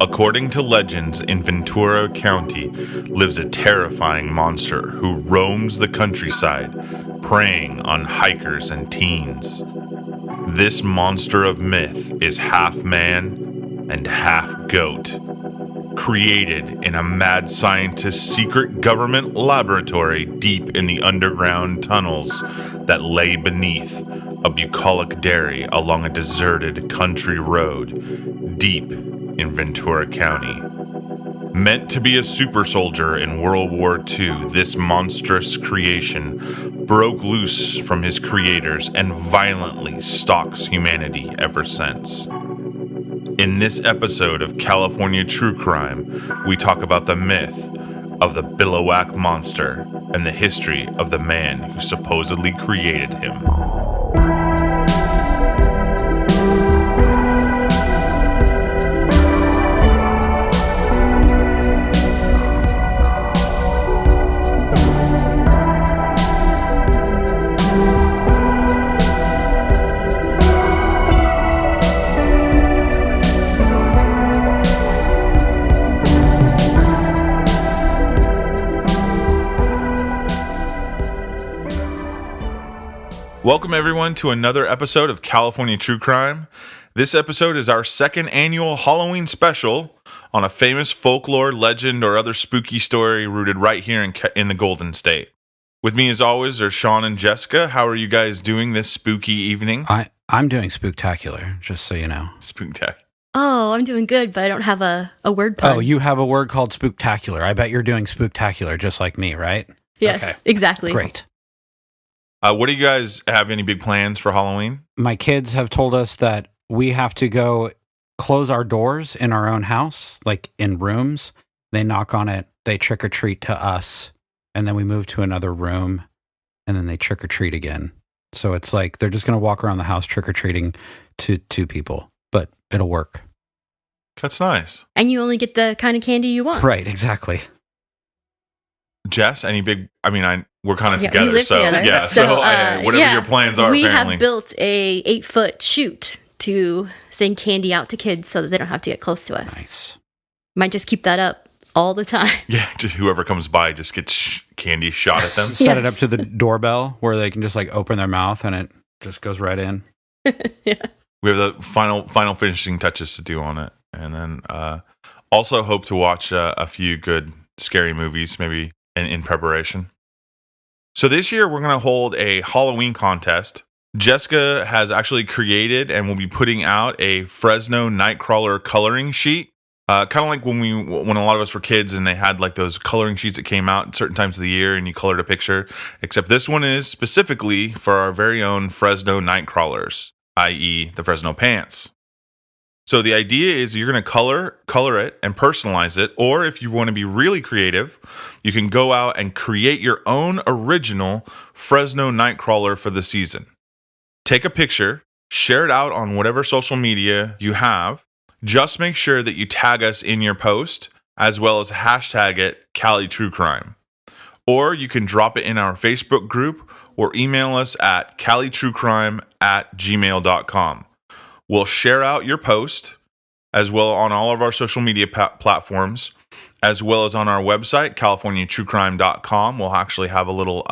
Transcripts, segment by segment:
According to legends, in Ventura County lives a terrifying monster who roams the countryside, preying on hikers and teens. This monster of myth is half man and half goat. Created in a mad scientist's secret government laboratory deep in the underground tunnels that lay beneath a bucolic dairy along a deserted country road deep in Ventura County. Meant to be a super soldier in World War II, this monstrous creation broke loose from his creators and violently stalks humanity ever since. In this episode of California True Crime, we talk about the myth of the Biliwack Monster and the history of the man who supposedly created him. Welcome everyone to another episode of California True Crime. This episode is our second annual Halloween special on a famous folklore, legend, or other spooky story rooted right here in the Golden State. With me as always are Sean and Jessica. How are you guys doing this spooky evening? I'm doing spooktacular, just so you know. Spooktacular. Oh, I'm doing good, but I don't have a word pun. Oh, you have a word called spooktacular. I bet you're doing spooktacular just like me, right? Yes, okay. Exactly. Great. What do you guys have any big plans for Halloween? My kids have told us that we have to go close our doors in our own house, like in rooms. They knock on it, they trick or treat to us, and then we move to another room, and then they trick or treat again. So it's like they're just going to walk around the house trick or treating to two people, but it'll work. That's nice. And you only get the kind of candy you want. Right, exactly. Jess, any big? We're kind of together, we live so together. yeah. So whatever your plans are, we apparently. have built a 8-foot chute to send candy out to kids so that they don't have to get close to us. Nice. Might just keep that up all the time. Yeah, just whoever comes by just gets candy shot at them. Set it up to the doorbell where they can just like open their mouth and it just goes right in. Yeah. We have the final finishing touches to do on it, and then also hope to watch a few good scary movies, maybe in preparation. So this year we're going to hold a Halloween contest. Jessica has actually created and will be putting out a Fresno Nightcrawler coloring sheet. Kind of like when a lot of us were kids and they had like those coloring sheets that came out at certain times of the year and you colored a picture. Except this one is specifically for our very own Fresno Nightcrawlers, i.e. the Fresno Pants. So the idea is you're going to color it and personalize it, or if you want to be really creative, you can go out and create your own original Fresno Nightcrawler for the season. Take a picture, share it out on whatever social media you have. Just make sure that you tag us in your post, as well as hashtag it Cali True Crime. Or you can drop it in our Facebook group or email us at calitruecrime@gmail.com. We'll share out your post as well on all of our social media platforms, as well as on our website, californiatruecrime.com. We'll actually have a little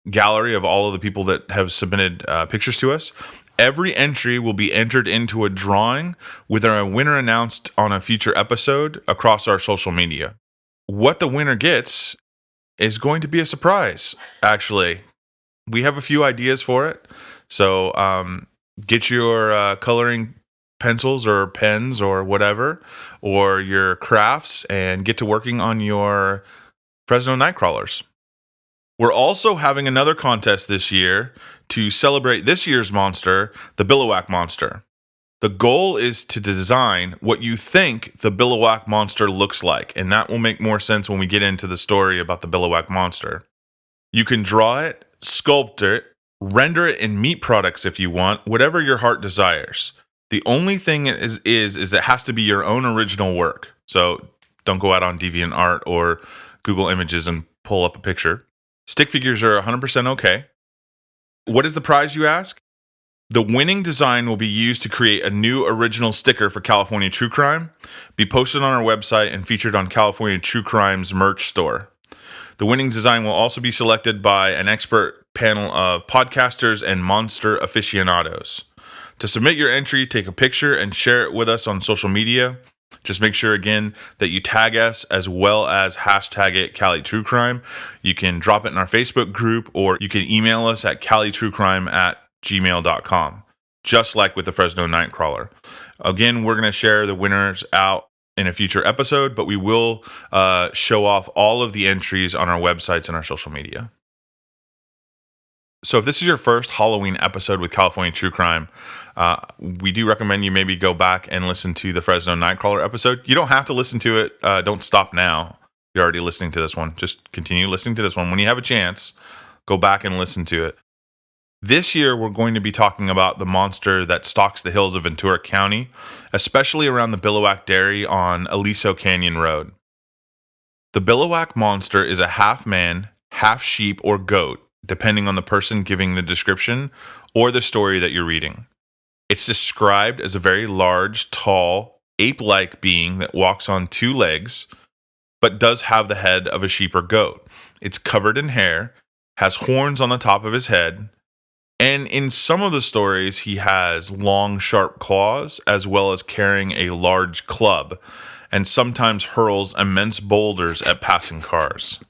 gallery of all of the people that have submitted pictures to us. Every entry will be entered into a drawing with our winner announced on a future episode across our social media. What the winner gets is going to be a surprise, actually. We have a few ideas for it. So, get your coloring pencils or pens or whatever, or your crafts, and get to working on your Fresno Nightcrawlers. We're also having another contest this year to celebrate this year's monster, the Biliwack Monster. The goal is to design what you think the Biliwack Monster looks like, and that will make more sense when we get into the story about the Biliwack Monster. You can draw it, sculpt it, render it in meat products if you want, whatever your heart desires. The only thing is it has to be your own original work. So don't go out on DeviantArt or Google Images and pull up a picture. Stick figures are 100% okay. What is the prize, you ask? The winning design will be used to create a new original sticker for California True Crime, be posted on our website, and featured on California True Crime's merch store. The winning design will also be selected by an expert panel of podcasters and monster aficionados. To submit your entry, take a picture and share it with us on social media. Just make sure, again, that you tag us as well as hashtag it Cali True Crime. You can drop it in our Facebook group, or you can email us at calitruecrime@gmail.com, just like with the Fresno Nightcrawler. Again, we're going to share the winners out in a future episode, but we will show off all of the entries on our websites and our social media. So if this is your first Halloween episode with California True Crime, we do recommend you maybe go back and listen to the Fresno Nightcrawler episode. You don't have to listen to it. Don't stop now. You're already listening to this one. Just continue listening to this one. When you have a chance, go back and listen to it. This year, we're going to be talking about the monster that stalks the hills of Ventura County, especially around the Biliwack Dairy on Aliso Canyon Road. The Biliwack Monster is a half man, half sheep, or goat, depending on the person giving the description or the story that you're reading. It's described as a very large, tall, ape-like being that walks on two legs, but does have the head of a sheep or goat. It's covered in hair, has horns on the top of his head, and in some of the stories, he has long, sharp claws, as well as carrying a large club, and sometimes hurls immense boulders at passing cars.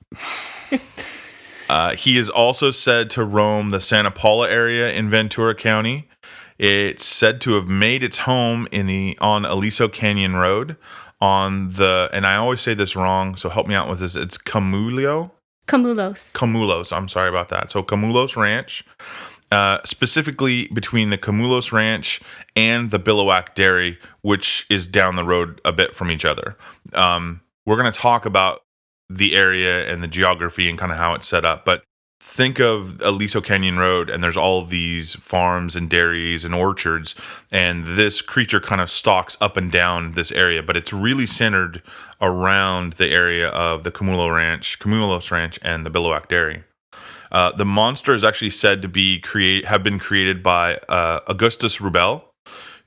He is also said to roam the Santa Paula area in Ventura County. It's said to have made its home on Aliso Canyon Road and I always say this wrong, so help me out with this. It's Camulos. I'm sorry about that. So Camulos Ranch. Specifically between the Camulos Ranch and the Biliwack Dairy, which is down the road a bit from each other. We're going to talk about the area and the geography and kind of how it's set up, but think of Aliso Canyon Road, and there's all of these farms and dairies and orchards, and this creature kind of stalks up and down this area, but it's really centered around the area of the Camulos Ranch and the Biliwack Dairy. The monster is actually said to have been created by Augustus Rubell,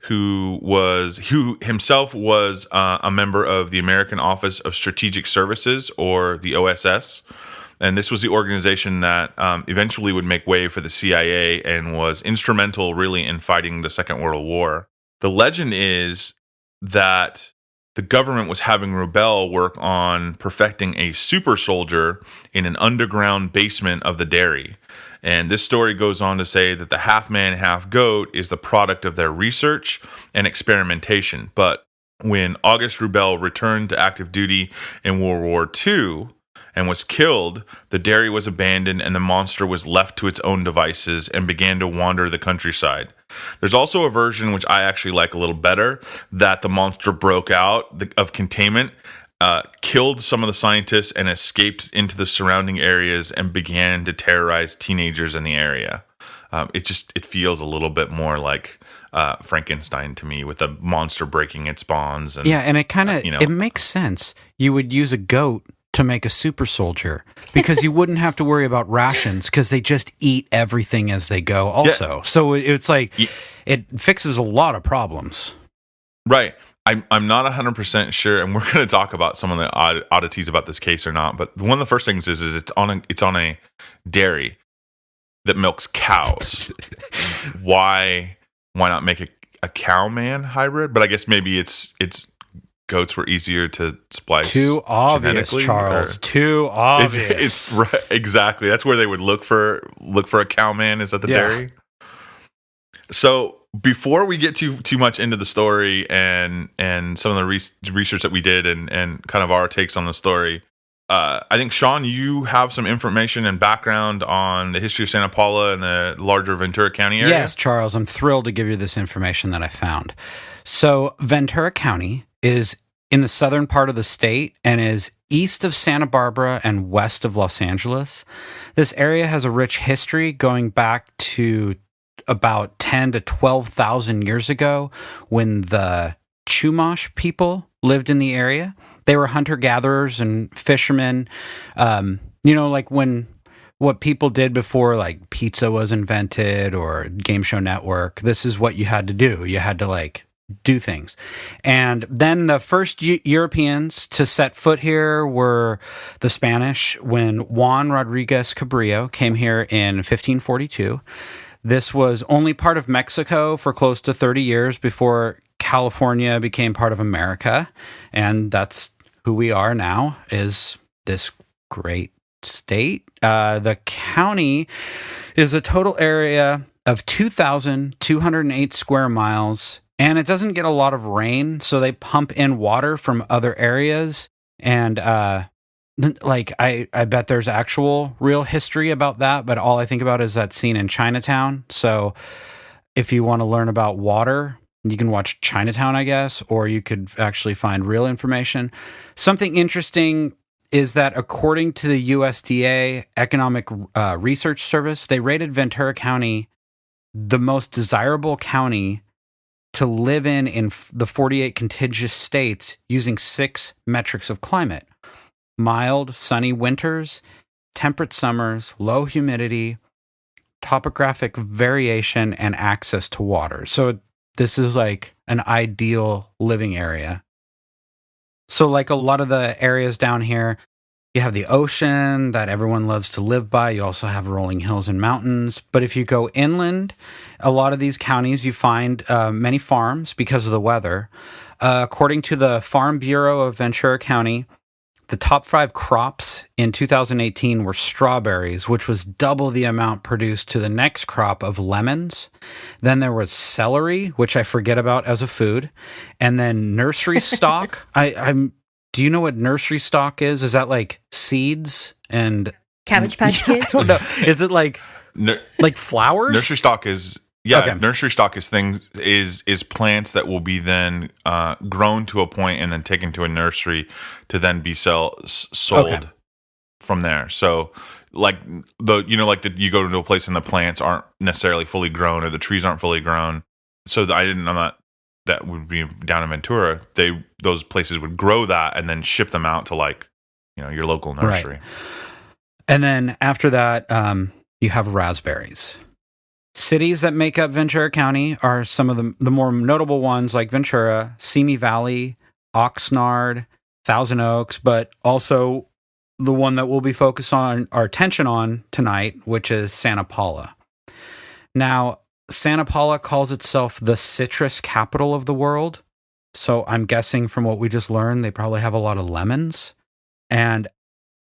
who himself was a member of the American Office of Strategic Services, or the OSS. And this was the organization that eventually would make way for the CIA and was instrumental, really, in fighting the Second World War. The legend is that the government was having Rubell work on perfecting a super soldier in an underground basement of the dairy. And this story goes on to say that the half-man, half-goat is the product of their research and experimentation. But when August Rubell returned to active duty in World War II and was killed, the dairy was abandoned and the monster was left to its own devices and began to wander the countryside. There's also a version, which I actually like a little better, that the monster broke out of containment, killed some of the scientists, and escaped into the surrounding areas and began to terrorize teenagers in the area. It feels a little bit more like Frankenstein to me, with the monster breaking its bonds. And, yeah, and it kind of it makes sense. You would use a goat to make a super soldier, because you wouldn't have to worry about rations, because they just eat everything as they go also. Yeah. So it's like, it fixes a lot of problems. Right. I'm not 100% sure, and we're going to talk about some of the oddities about this case or not, but one of the first things is it's on a dairy that milks cows. Why not make a cow man hybrid? But I guess maybe it's goats were easier to splice. Too obvious, Charles. Too obvious. It's right, exactly. That's where they would look for a cow man, is at the dairy. So before we get too much into the story and some of the research that we did and kind of our takes on the story, I think, Sean, you have some information and background on the history of Santa Paula and the larger Ventura County area. Yes, Charles, I'm thrilled to give you this information that I found. So Ventura County is in the southern part of the state and is east of Santa Barbara and west of Los Angeles. This area has a rich history going back to about 10 to 12,000 years ago, when the Chumash people lived in the area. They were hunter-gatherers and fishermen. Like when what people did before, like pizza was invented or Game Show Network. This is what you had to do. You had to like do things. And then the first Europeans to set foot here were the Spanish when Juan Rodriguez Cabrillo came here in 1542. This was only part of Mexico for close to 30 years before California became part of America. And that's who we are now, is this great state. The county is a total area of 2,208 square miles, and it doesn't get a lot of rain, so they pump in water from other areas. And like I bet there's actual real history about that, but all I think about is that scene in Chinatown. So if you want to learn about water, you can watch Chinatown, I guess, or you could actually find real information. Something interesting is that according to the USDA Economic Research Service, they rated Ventura County the most desirable county to live in the 48 contiguous states using 6 metrics of climate: mild, sunny winters, temperate summers, low humidity, topographic variation, and access to water. So this is like an ideal living area. So like a lot of the areas down here, you have the ocean that everyone loves to live by. You also have rolling hills and mountains. But if you go inland, a lot of these counties, you find many farms because of the weather. According to the Farm Bureau of Ventura County, the top 5 crops in 2018 were strawberries, which was double the amount produced to the next crop of lemons. Then there was celery, which I forget about as a food. And then nursery stock. Do you know what nursery stock is? Is that like seeds and Cabbage Patch Kids? I don't know. Is it like flowers? Nursery stock is Nursery stock is plants that will be then grown to a point and then taken to a nursery to then be sold from there. So like you go to a place and the plants aren't necessarily fully grown or the trees aren't fully grown. So I didn't know that would be down in Ventura. Those places would grow that and then ship them out to your local nursery. Right. And then after that, you have raspberries. Cities that make up Ventura County are some of the more notable ones, like Ventura, Simi Valley, Oxnard, Thousand Oaks, but also the one that we'll be focused on our attention on tonight, which is Santa Paula. Now, Santa Paula calls itself the citrus capital of the world. So I'm guessing from what we just learned, they probably have a lot of lemons. And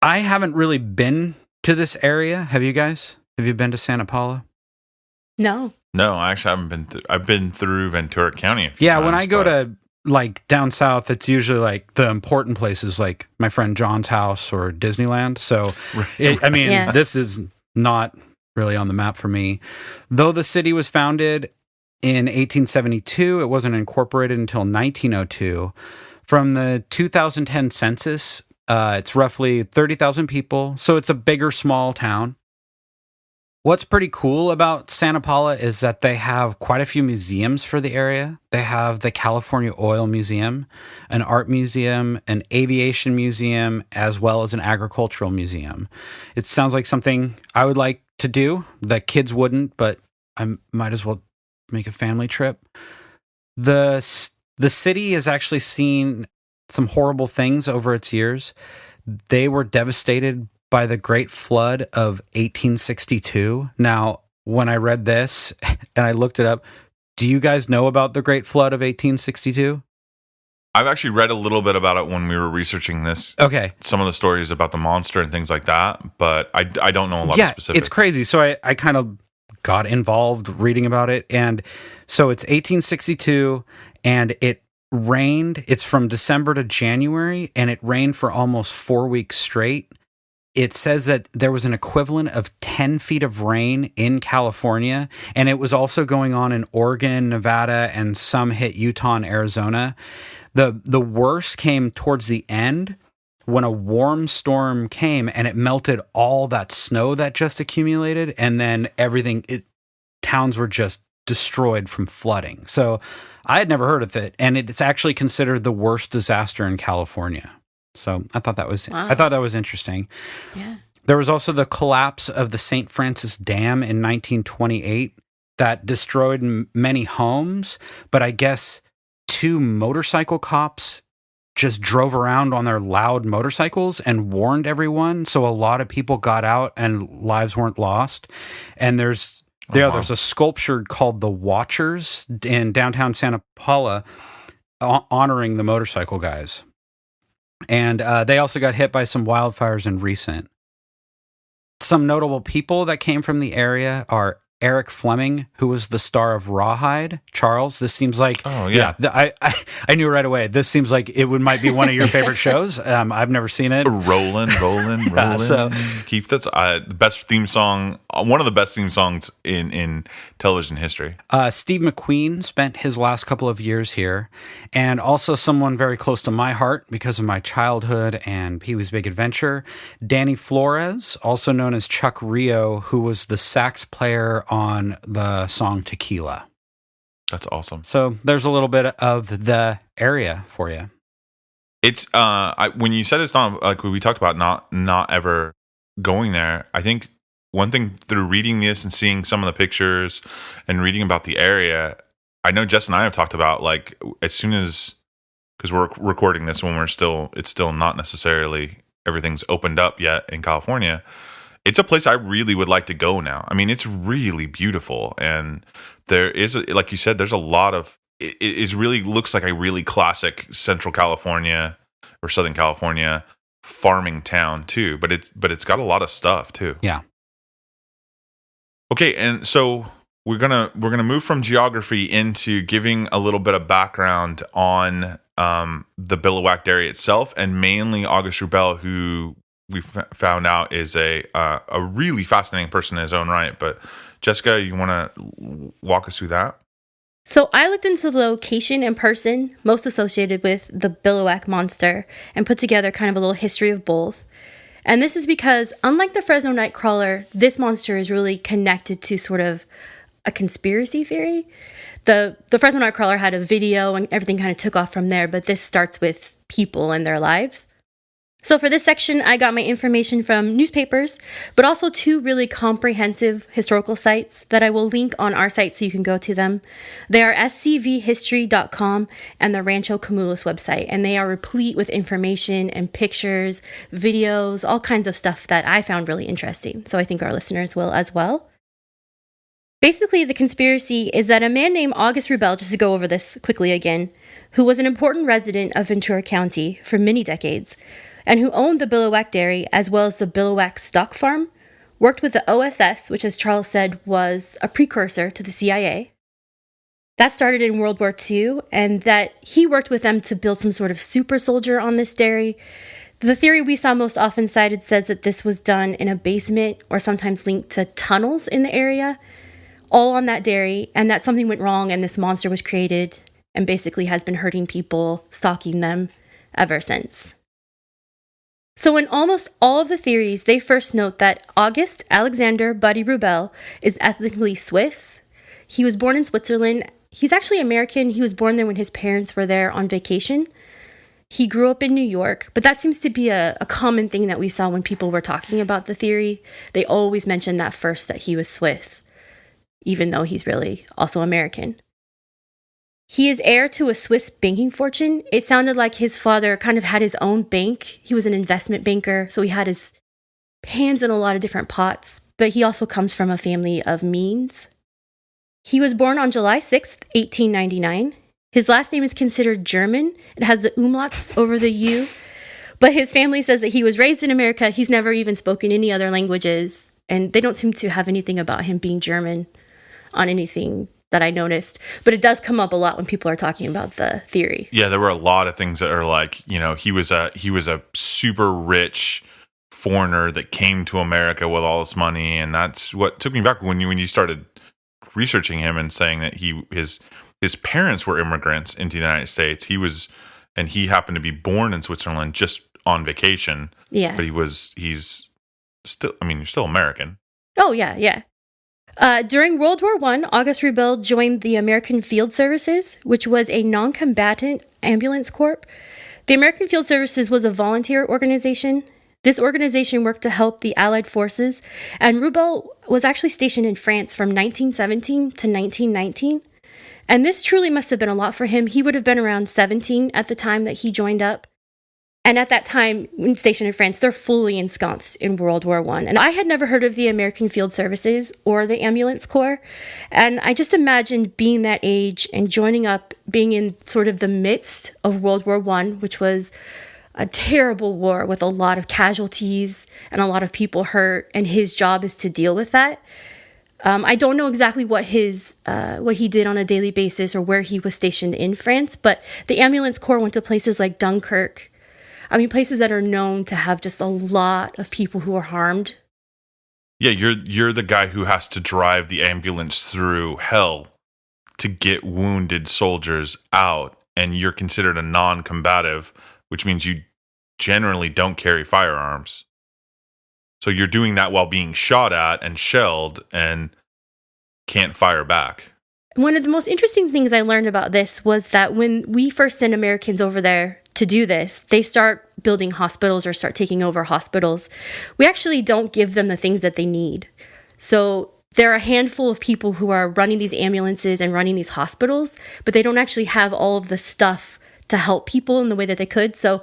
I haven't really been to this area. Have you guys? Have you been to Santa Paula? No, I actually haven't been. I've been through Ventura County a few Yeah, times, when I go to like down south, it's usually like the important places, like my friend John's house or Disneyland. So, This is not really on the map for me. Though the city was founded in 1872, it wasn't incorporated until 1902. From the 2010 census, it's roughly 30,000 people, so it's a bigger small town. What's pretty cool about Santa Paula is that they have quite a few museums for the area. They have the California Oil Museum, an art museum, an aviation museum, as well as an agricultural museum. It sounds like something I would like to do. The kids wouldn't, but I might as well make a family trip. The city has actually seen some horrible things over its years. They were devastated by the Great Flood of 1862. Now, when I read this and I looked it up, do you guys know about the Great Flood of 1862? I've actually read a little bit about it when we were researching this. Okay. Some of the stories about the monster and things like that, but I don't know a lot of specifics. It's crazy. So I kind of got involved reading about it. And so it's 1862 and it rained. It's from December to January and it rained for almost 4 weeks straight. It says that there was an equivalent of 10 feet of rain in California, and it was also going on in Oregon, Nevada, and some hit Utah and Arizona. The worst came towards the end when a warm storm came and it melted all that snow that just accumulated, and then towns were just destroyed from flooding. So I had never heard of it, and it's actually considered the worst disaster in California. So I thought that was interesting. Yeah. There was also the collapse of the St. Francis Dam in 1928 that destroyed many homes, but I guess 2 motorcycle cops just drove around on their loud motorcycles and warned everyone, so a lot of people got out and lives weren't lost. And there's a sculpture called the Watchers in downtown Santa Paula honoring the motorcycle guys. And they also got hit by some wildfires in recent. Some notable people that came from the area are Eric Fleming, who was the star of Rawhide. Charles, this seems like... Oh, yeah. I knew right away. This seems like it might be one of your favorite shows. I've never seen it. Rolling. So, Keith, that's the best theme song, one of the best theme songs in television history. Steve McQueen spent his last couple of years here, and also someone very close to my heart because of my childhood and Pee-wee's Big Adventure, Danny Flores, also known as Chuck Rio, who was the sax player on the song Tequila. That's awesome. So there's a little bit of the area for you. It's when you said it's not like we talked about not ever going there. I think one thing through reading this and seeing some of the pictures and reading about the area, I know Jess and I have talked about like as soon as, because we're recording this when it's still not necessarily everything's opened up yet in California. It's a place I really would like to go now. I mean, it's really beautiful. And there is, like you said, there's a lot of, it really looks like a really classic Central California or Southern California farming town too. But it's got a lot of stuff too. Yeah. Okay. And so we're going to move from geography into giving a little bit of background on the Biliwack Dairy itself, and mainly August Rubell, who we found out is a really fascinating person in his own right. But Jessica, you want to walk us through that? So I looked into the location and person most associated with the Billiwack Monster and put together kind of a little history of both. And this is because, unlike the Fresno Nightcrawler, this monster is really connected to sort of a conspiracy theory. The Fresno Nightcrawler had a video and everything kind of took off from there, but this starts with people and their lives. So for this section, I got my information from newspapers, but also 2 really comprehensive historical sites that I will link on our site so you can go to them. They are scvhistory.com and the Rancho Camulos website, and they are replete with information and pictures, videos, all kinds of stuff that I found really interesting. So I think our listeners will as well. Basically, the conspiracy is that a man named August Rubell, just to go over this quickly again, who was an important resident of Ventura County for many decades, and who owned the Biliwack Dairy as well as the Biliwack Stock Farm, worked with the OSS, which, as Charles said, was a precursor to the CIA. That started in World War II, and that he worked with them to build some sort of super soldier on this dairy. The theory we saw most often cited says that this was done in a basement or sometimes linked to tunnels in the area, all on that dairy, and that something went wrong and this monster was created and basically has been hurting people, stalking them ever since. So in almost all of the theories, they first note that August Alexander Buddy Rubell is ethnically Swiss. He was born in Switzerland. He's actually American. He was born there when his parents were there on vacation. He grew up in New York, but that seems to be a common thing that we saw when people were talking about the theory. They always mentioned that first, that he was Swiss, even though he's really also American. He is heir to a Swiss banking fortune. It sounded like his father kind of had his own bank. He was an investment banker, so he had his hands in a lot of different pots, but he also comes from a family of means. He was born on July 6th, 1899. His last name is considered German. It has the umlauts over the U, but his family says that he was raised in America. He's never even spoken any other languages, and they don't seem to have anything about him being German on anything that I noticed, but it does come up a lot when people are talking about the theory. Yeah, there were a lot of things that are like, you know, he was a super rich foreigner that came to America with all this money, and that's what took me back when you started researching him and saying that his parents were immigrants into the United States. He happened to be born in Switzerland just on vacation. Yeah, but he's still, I mean, you're still American. Oh yeah. During World War I, August Rubell joined the American Field Services, which was a non-combatant ambulance corps. The American Field Services was a volunteer organization. This organization worked to help the Allied forces, and Rubell was actually stationed in France from 1917 to 1919. And this truly must have been a lot for him. He would have been around 17 at the time that he joined up. And at that time, when stationed in France, they're fully ensconced in World War I. And I had never heard of the American Field Services or the Ambulance Corps. And I just imagined being that age and joining up, being in sort of the midst of World War I, which was a terrible war with a lot of casualties and a lot of people hurt. And his job is to deal with that. I don't know exactly what he did on a daily basis or where he was stationed in France, but the Ambulance Corps went to places like Dunkirk. I mean, places that are known to have just a lot of people who are harmed. Yeah, you're the guy who has to drive the ambulance through hell to get wounded soldiers out, and you're considered a non-combative, which means you generally don't carry firearms. So you're doing that while being shot at and shelled and can't fire back. One of the most interesting things I learned about this was that when we first send Americans over there to do this, they start building hospitals or start taking over hospitals. We actually don't give them the things that they need. So there are a handful of people who are running these ambulances and running these hospitals, but they don't actually have all of the stuff to help people in the way that they could. So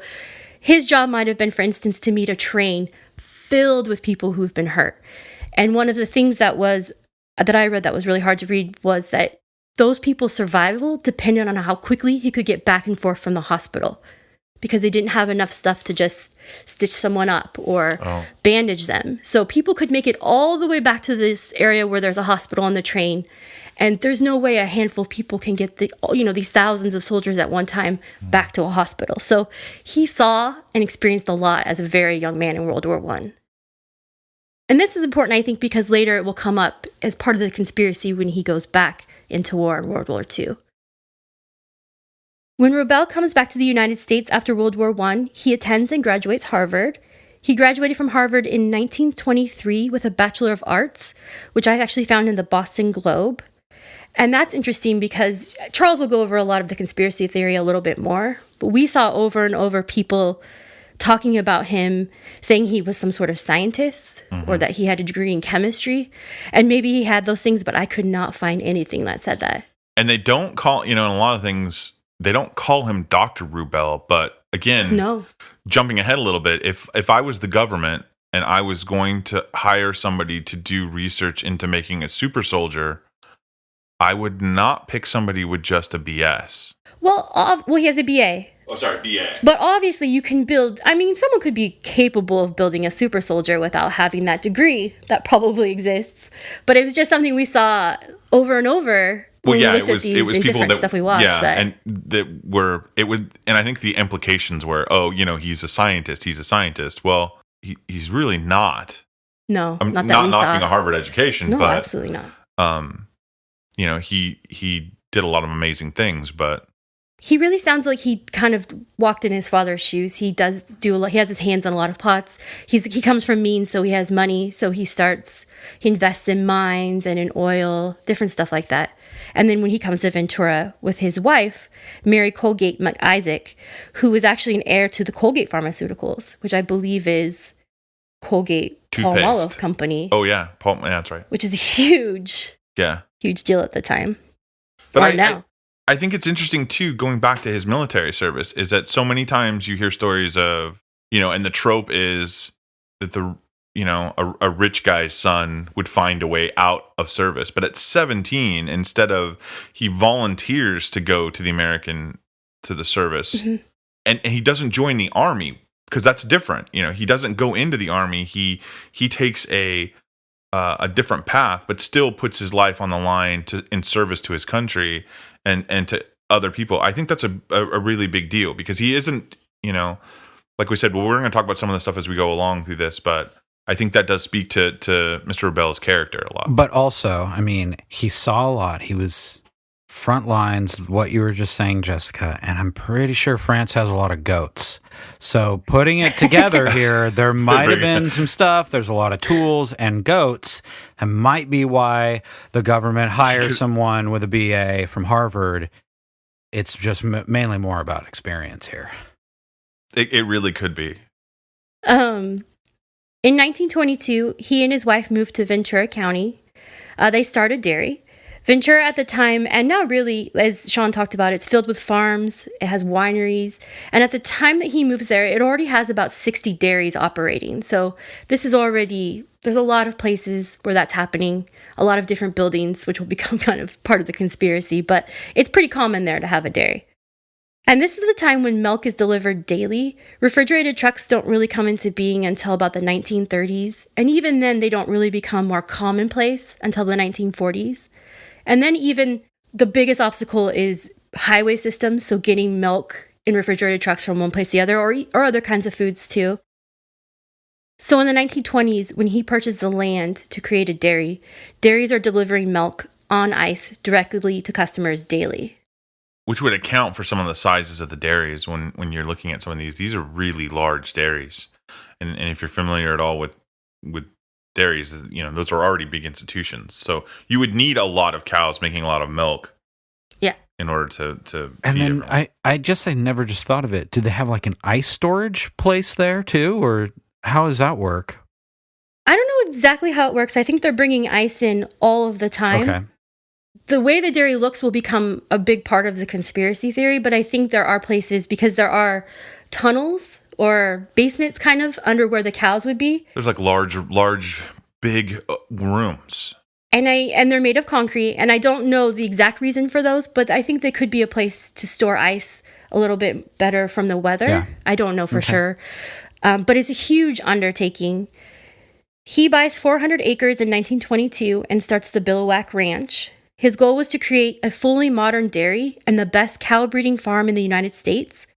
his job might have been, for instance, to meet a train filled with people who've been hurt. And one of the things that I read that was really hard to read was that those people's survival depended on how quickly he could get back and forth from the hospital, because they didn't have enough stuff to just stitch someone up or bandage them. So people could make it all the way back to this area where there's a hospital on the train, and there's no way a handful of people can get these thousands of soldiers at one time back to a hospital. So he saw and experienced a lot as a very young man in World War I. And this is important, I think, because later it will come up as part of the conspiracy when he goes back into war in World War II. When Rubell comes back to the United States after World War I, he attends and graduates Harvard. He graduated from Harvard in 1923 with a Bachelor of Arts, which I actually found in the Boston Globe. And that's interesting because Charles will go over a lot of the conspiracy theory a little bit more, but we saw over and over people talking about him, saying he was some sort of scientist or that he had a degree in chemistry. And maybe he had those things, but I could not find anything that said that. And they don't call, in a lot of things, they don't call him Dr. Rubell. But again, jumping ahead a little bit, if I was the government and I was going to hire somebody to do research into making a super soldier, I would not pick somebody with just a BS. Well, he has a BA. Oh, sorry, BA. But obviously you can someone could be capable of building a super soldier without having that degrry. That probably exists. But it was just something we saw over and over when we looked at these in different stuff we watched. And I think the implications were, he's a scientist. Well, he's really not. No, I'm not knocking a Harvard education. No, but, absolutely not. He did a lot of amazing things, but he really sounds like he kind of walked in his father's shoes. He has his hands on a lot of pots. He comes from means, so he has money. So he invests in mines and in oil, different stuff like that. And then when he comes to Ventura with his wife, Mary Colgate McIsaac, who is actually an heir to the Colgate Pharmaceuticals, which I believe is Colgate Palmolive company. Oh yeah, that's right. Which is huge deal at the time. But now. I think it's interesting, too, going back to his military service, is that so many times you hear stories of, and the trope is that a rich guy's son would find a way out of service. But at 17, he volunteers to go to the service, and he doesn't join the army because that's different. He doesn't go into the army. He takes a different path, but still puts his life on the line in service to his country and to other people. I think that's a really big deal because he isn't, like we said, we're going to talk about some of the stuff as we go along through this, but I think that does speak to Mr. Rubell's character a lot. But also, he saw a lot. He was front lines, what you were just saying, Jessica, and I'm pretty sure France has a lot of goats. So putting it together here, there might have been some stuff. There's a lot of tools and goats, and might be why the government hires someone with a BA from Harvard. It's just mainly more about experience here. It really could be. In 1922, he and his wife moved to Ventura County. They started dairy. Ventura at the time, and now really, as Sean talked about, it's filled with farms, it has wineries, and at the time that he moves there, it already has about 60 dairies operating. So this is already, there's a lot of places where that's happening, a lot of different buildings, which will become kind of part of the conspiracy, but it's pretty common there to have a dairy. And this is the time when milk is delivered daily. Refrigerated trucks don't really come into being until about the 1930s, and even then they don't really become more commonplace until the 1940s. And then even the biggest obstacle is highway systems, so getting milk in refrigerated trucks from one place to the other, or other kinds of foods too. So in the 1920s, when he purchased the land to create a dairy, dairies are delivering milk on ice directly to customers daily. Which would account for some of the sizes of the dairies when you're looking at some of these. These are really large dairies. And if you're familiar at all with dairies, you know, those are already big institutions. So you would need a lot of cows making a lot of milk. Yeah. In order to and feed then everyone. I never just thought of it. Do they have like an ice storage place there too? Or how does that work? I don't know exactly how it works. I think they're bringing ice in all of the time. Okay. The way the dairy looks will become a big part of the conspiracy theory, but I think there are places, because there are tunnels or basements kind of under where the cows would be. There's like large, big rooms. And they're made of concrete, and I don't know the exact reason for those, but I think they could be a place to store ice a little bit better from the weather. Yeah. I don't know for sure. But it's a huge undertaking. He buys 400 acres in 1922 and starts the Biliwack Ranch. His goal was to create a fully modern dairy and the best cow breeding farm in the United States.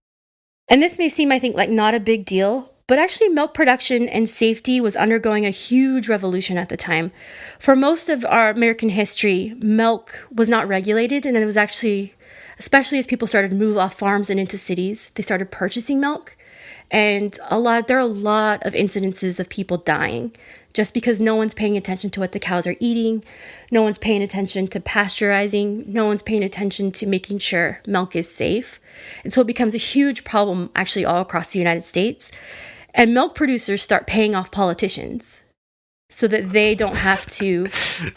And this may seem, I think, like not a big deal, but actually milk production and safety was undergoing a huge revolution at the time. For most of our American history, milk was not regulated, and it was actually, especially as people started to move off farms and into cities, they started purchasing milk. And there are a lot of incidences of people dying just because no one's paying attention to what the cows are eating. No one's paying attention to pasteurizing. No one's paying attention to making sure milk is safe. And so it becomes a huge problem actually all across the United States. And milk producers start paying off politicians so that they don't have to,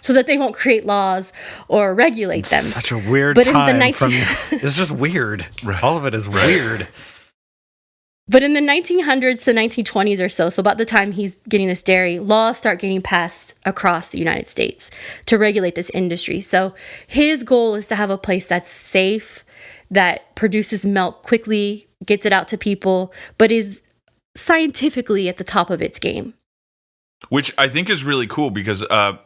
so that they won't create laws or regulate them. Such a weird But time. in the It's just weird. Right. All of it is weird. But in the 1900s to 1920s or so about the time he's getting this dairy, laws start getting passed across the United States to regulate this industry. So his goal is to have a place that's safe, that produces milk quickly, gets it out to people, but is scientifically at the top of its game. Which I think is really cool because the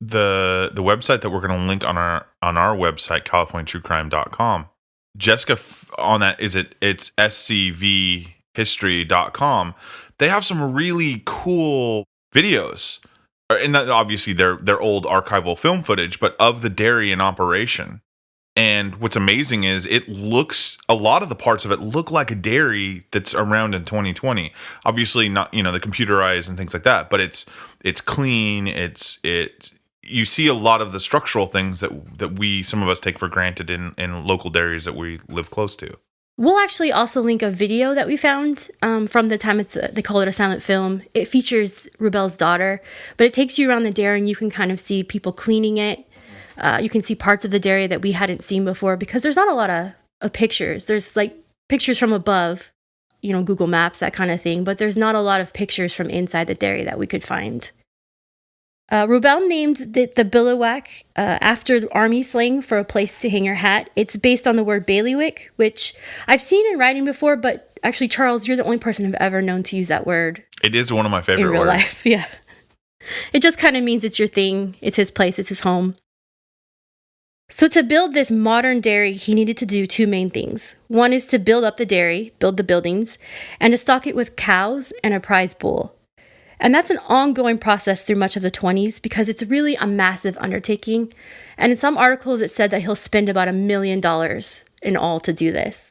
website that we're going to link on our website, CaliforniaTrueCrime.com, Jessica on that it's scvhistory.com. They have some really cool videos, and that, obviously they're old archival film footage, but of the dairy in operation. And what's amazing is a lot of the parts of it look like a dairy that's around in 2020. Obviously not, you know, the computerized and things like that, but it's clean. You see a lot of the structural things that some of us take for granted in local dairies that we live close to. We'll actually also link a video that we found from the time they call it a silent film. It features Rubell's daughter, but it takes you around the dairy and you can kind of see people cleaning it. You can see parts of the dairy that we hadn't seen before because there's not a lot of pictures. There's like pictures from above, you know, Google Maps, that kind of thing, but there's not a lot of pictures from inside the dairy that we could find. Rubell named the Biliwack after the army slang for a place to hang your hat. It's based on the word bailiwick, which I've seen in writing before, but actually, Charles, you're the only person I've ever known to use that word. It is one of my favorite in real words. life. Yeah, it just kind of means it's your thing. It's his place. It's his home. So to build this modern dairy, he needed to do two main things. One is to build up the dairy, build the buildings, and to stock it with cows and a prize bull. And that's an ongoing process through much of the 20s because it's really a massive undertaking. And in some articles, it said that he'll spend about $1 million in all to do this.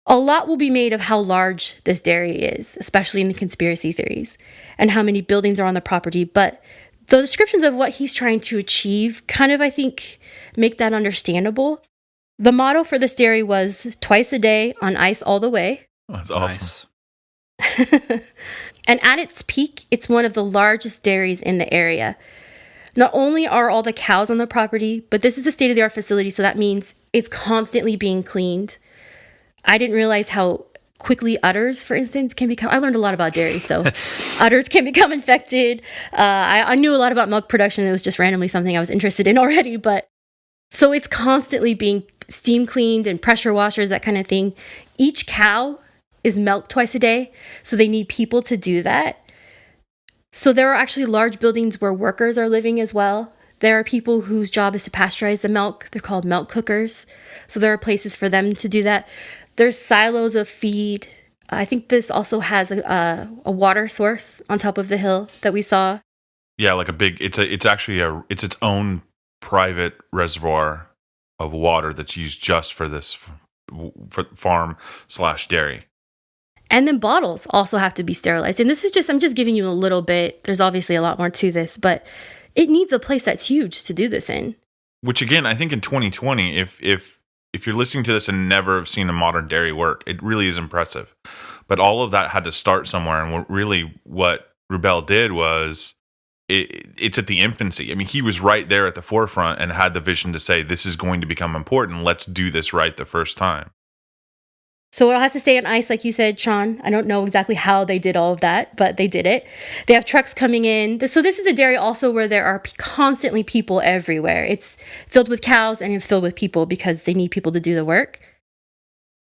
A lot will be made of how large this dairy is, especially in the conspiracy theories, and how many buildings are on the property. But the descriptions of what he's trying to achieve kind of, I think, make that understandable. The motto for this dairy was twice a day on ice all the way. Oh, that's awesome. Nice. And at its peak, it's one of the largest dairies in the area. Not only are all the cows on the property, but this is a state-of-the-art facility, so that means it's constantly being cleaned. I didn't realize how quickly udders, for instance, can become... I learned a lot about dairy, so udders can become infected. I knew a lot about milk production. It was just randomly something I was interested in already, but... So it's constantly being steam cleaned and pressure washers, that kind of thing. Each cow is milked twice a day, so they need people to do that. So there are actually large buildings where workers are living as well. There are people whose job is to pasteurize the milk. They're called milk cookers. So there are places for them to do that. There's silos of feed. I think this also has a water source on top of the hill that we saw. Yeah, like a big. It's actually it's its own private reservoir of water that's used just for this for farm/dairy. And then bottles also have to be sterilized. And this is I'm just giving you a little bit. There's obviously a lot more to this, but it needs a place that's huge to do this in. Which again, I think in 2020, if you're listening to this and never have seen a modern dairy work, it really is impressive. But all of that had to start somewhere. And what Rubell did was it's at the infancy. I mean, he was right there at the forefront and had the vision to say, this is going to become important. Let's do this right the first time. So it has to stay on ice, like you said, Sean. I don't know exactly how they did all of that, but they did it. They have trucks coming in. So this is a dairy also where there are constantly people everywhere. It's filled with cows and it's filled with people because they need people to do the work.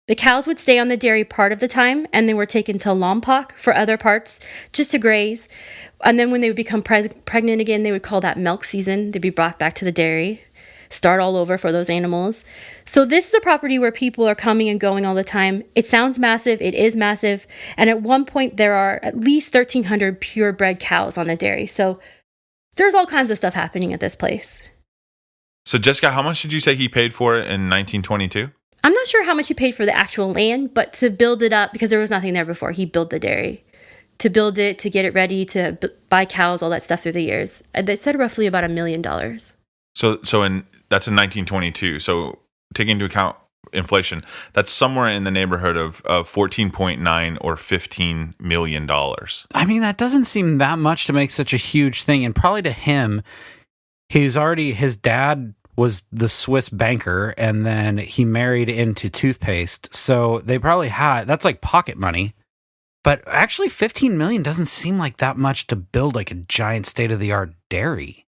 The cows would stay on the dairy part of the time, and they were taken to Lompoc for other parts just to graze. And then when they would become pregnant again, they would call that milk season. They'd be brought back to the dairy. Start all over for those animals. So this is a property where people are coming and going all the time. It sounds massive. It is massive. And at one point, there are at least 1,300 purebred cows on the dairy. So there's all kinds of stuff happening at this place. So Jessica, how much did you say he paid for it in 1922? I'm not sure how much he paid for the actual land, but to build it up, because there was nothing there before, he built the dairy. To build it, to get it ready, to buy cows, all that stuff through the years. They said roughly about $1 million. So that's in 1922. So taking into account inflation, that's somewhere in the neighborhood of 14.9 or $15 million. I mean, that doesn't seem that much to make such a huge thing. And probably to him, his dad was the Swiss banker, and then he married into toothpaste. So they probably that's like pocket money. But actually, $15 million doesn't seem like that much to build like a giant state-of-the-art dairy.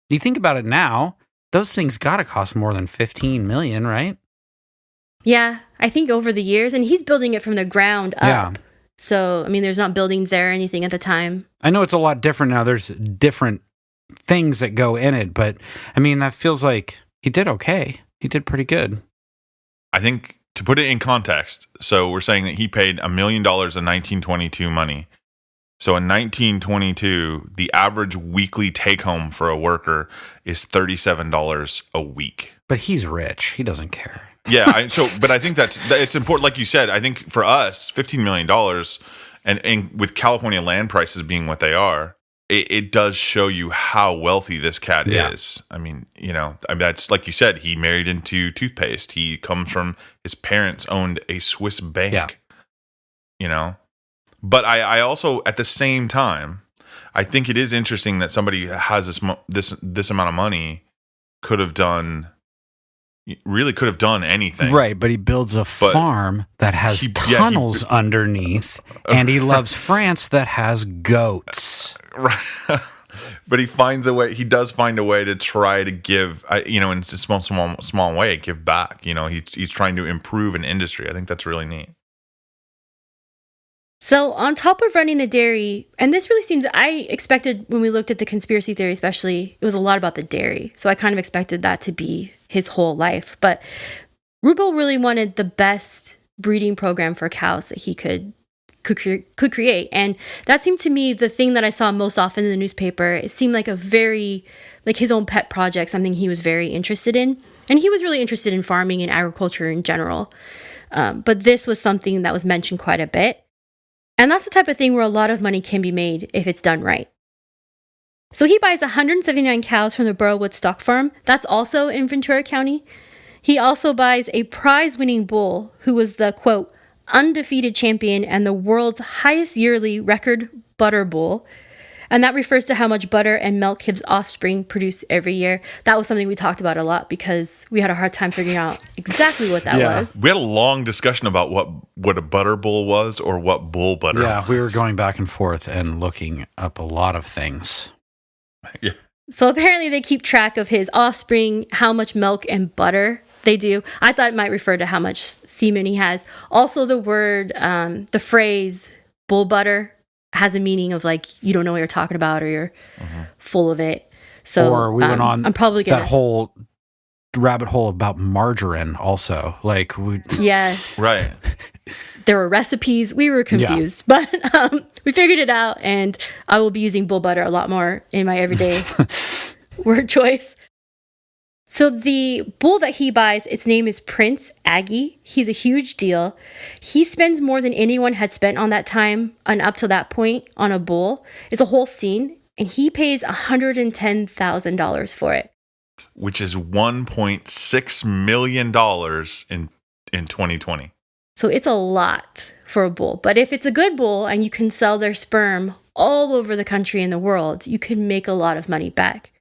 You think about it now, those things got to cost more than $15 million, right? Yeah, I think over the years, and he's building it from the ground up. Yeah. So, I mean, there's not buildings there or anything at the time. I know it's a lot different now. There's different things that go in it, but I mean, that feels like he did okay. He did pretty good. I think to put it in context, so we're saying that he paid $1 million in 1922 money. So in 1922, the average weekly take home for a worker is $37 a week. But he's rich. He doesn't care. Yeah. But I think it's important. Like you said, I think for us, $15 million and with California land prices being what they are, it does show you how wealthy this cat is. I mean, that's like you said, he married into toothpaste. He comes from his parents owned a Swiss bank, But I also, at the same time, I think it is interesting that somebody that has this amount of money could have done anything. Right, but he builds a farm that has tunnels underneath, and he loves France that has goats. Right. But he does find a way to try to give, in a small way, give back. He's trying to improve an industry. I think that's really neat. So on top of running the dairy, and this really seems, I expected when we looked at the conspiracy theory especially, it was a lot about the dairy. So I kind of expected that to be his whole life. But Rubell really wanted the best breeding program for cows that he could create. And that seemed to me the thing that I saw most often in the newspaper. It seemed like like his own pet project, something he was very interested in. And he was really interested in farming and agriculture in general. But this was something that was mentioned quite a bit. And that's the type of thing where a lot of money can be made if it's done right. So he buys 179 cows from the Burrowwood Stock Farm. That's also in Ventura County. He also buys a prize-winning bull who was the, quote, undefeated champion and the world's highest yearly record butter bull. And that refers to how much butter and milk his offspring produce every year. That was something we talked about a lot because we had a hard time figuring out exactly what that was. We had a long discussion about what a butter bull was or what bull butter was. We were going back and forth and looking up a lot of things. Yeah. So apparently they keep track of his offspring, how much milk and butter they do. I thought it might refer to how much semen he has. Also the word, the phrase bull butter has a meaning of like, you don't know what you're talking about or you're full of it. So or we went on I'm probably gonna, that whole rabbit hole about margarine also. Like, yes. Right. There were recipes. We were confused, but we figured it out, and I will be using bull butter a lot more in my everyday word choice. So the bull that he buys, its name is Prince Aggie. He's a huge deal. He spends more than anyone had spent on that time and up to that point on a bull. It's a whole scene, and he pays $110,000 for it. Which is $1.6 million in 2020. So it's a lot for a bull. But if it's a good bull and you can sell their sperm all over the country and the world, you can make a lot of money back.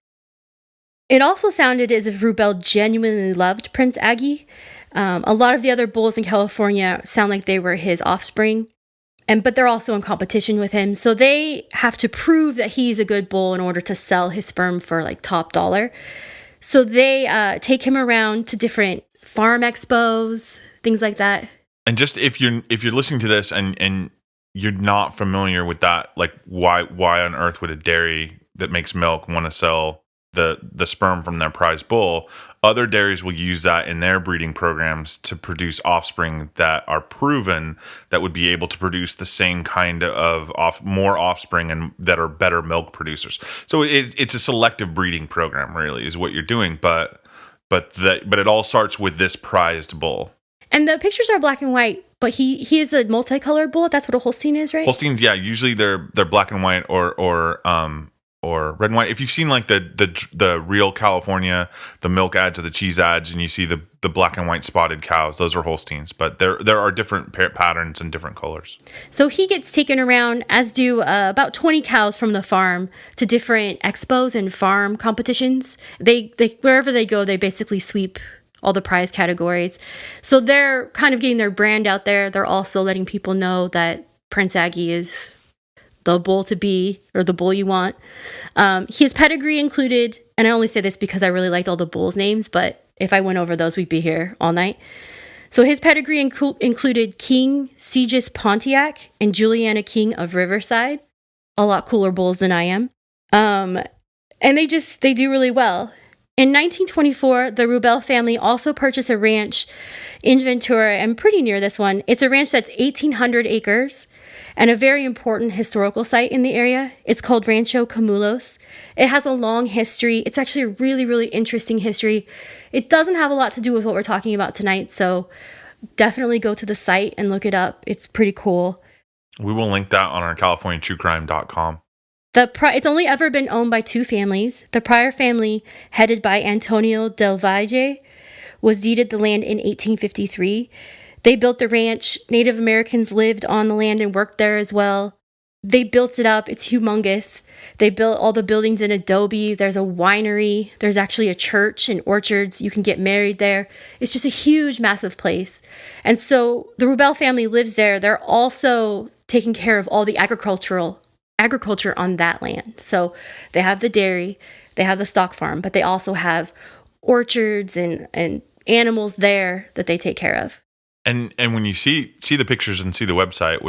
It also sounded as if Rubell genuinely loved Prince Aggie. A lot of the other bulls in California sound like they were his offspring, but they're also in competition with him. So they have to prove that he's a good bull in order to sell his sperm for like top dollar. So they take him around to different farm expos, things like that. And just if you're listening to this and you're not familiar with that, like why on earth would a dairy that makes milk want to sell the sperm from their prize bull? Other dairies will use that in their breeding programs to produce offspring that are proven that would be able to produce the same kind of more offspring and that are better milk producers. So it's a selective breeding program, really, is what you're doing. But it all starts with this prized bull. And the pictures are black and white, but he is a multicolored bull. That's what a Holstein is, right? Holsteins, yeah, usually they're black and white or red and white. If you've seen like the real California, the milk ads or the cheese ads, and you see the black and white spotted cows, those are Holsteins. But there are different patterns and different colors. So he gets taken around, as do about 20 cows from the farm, to different expos and farm competitions. They wherever they go, they basically sweep all the prize categories. So they're kind of getting their brand out there. They're also letting people know that Prince Aggie is the bull to be, or the bull you want. His pedigree included, and I only say this because I really liked all the bulls' names, but if I went over those, we'd be here all night. So his pedigree included King Segis Pontiac and Juliana King of Riverside. A lot cooler bulls than I am. And they do really well. In 1924, the Rubell family also purchased a ranch in Ventura, and pretty near this one. It's a ranch that's 1,800 acres and a very important historical site in the area. It's called Rancho Camulos. It has a long history. It's actually a really, really interesting history. It doesn't have a lot to do with what we're talking about tonight, so definitely go to the site and look it up. It's pretty cool. We will link that on our CaliforniaTrueCrime.com. It's only ever been owned by two families. The Pryor family, headed by Antonio Del Valle, was deeded the land in 1853. They built the ranch. Native Americans lived on the land and worked there as well. They built it up. It's humongous. They built all the buildings in adobe. There's a winery. There's actually a church and orchards. You can get married there. It's just a huge, massive place. And so the Rubell family lives there. They're also taking care of all the agriculture on that land. So they have the dairy, they have the stock farm, but they also have orchards and animals there that they take care of. And when you see the pictures and see the website,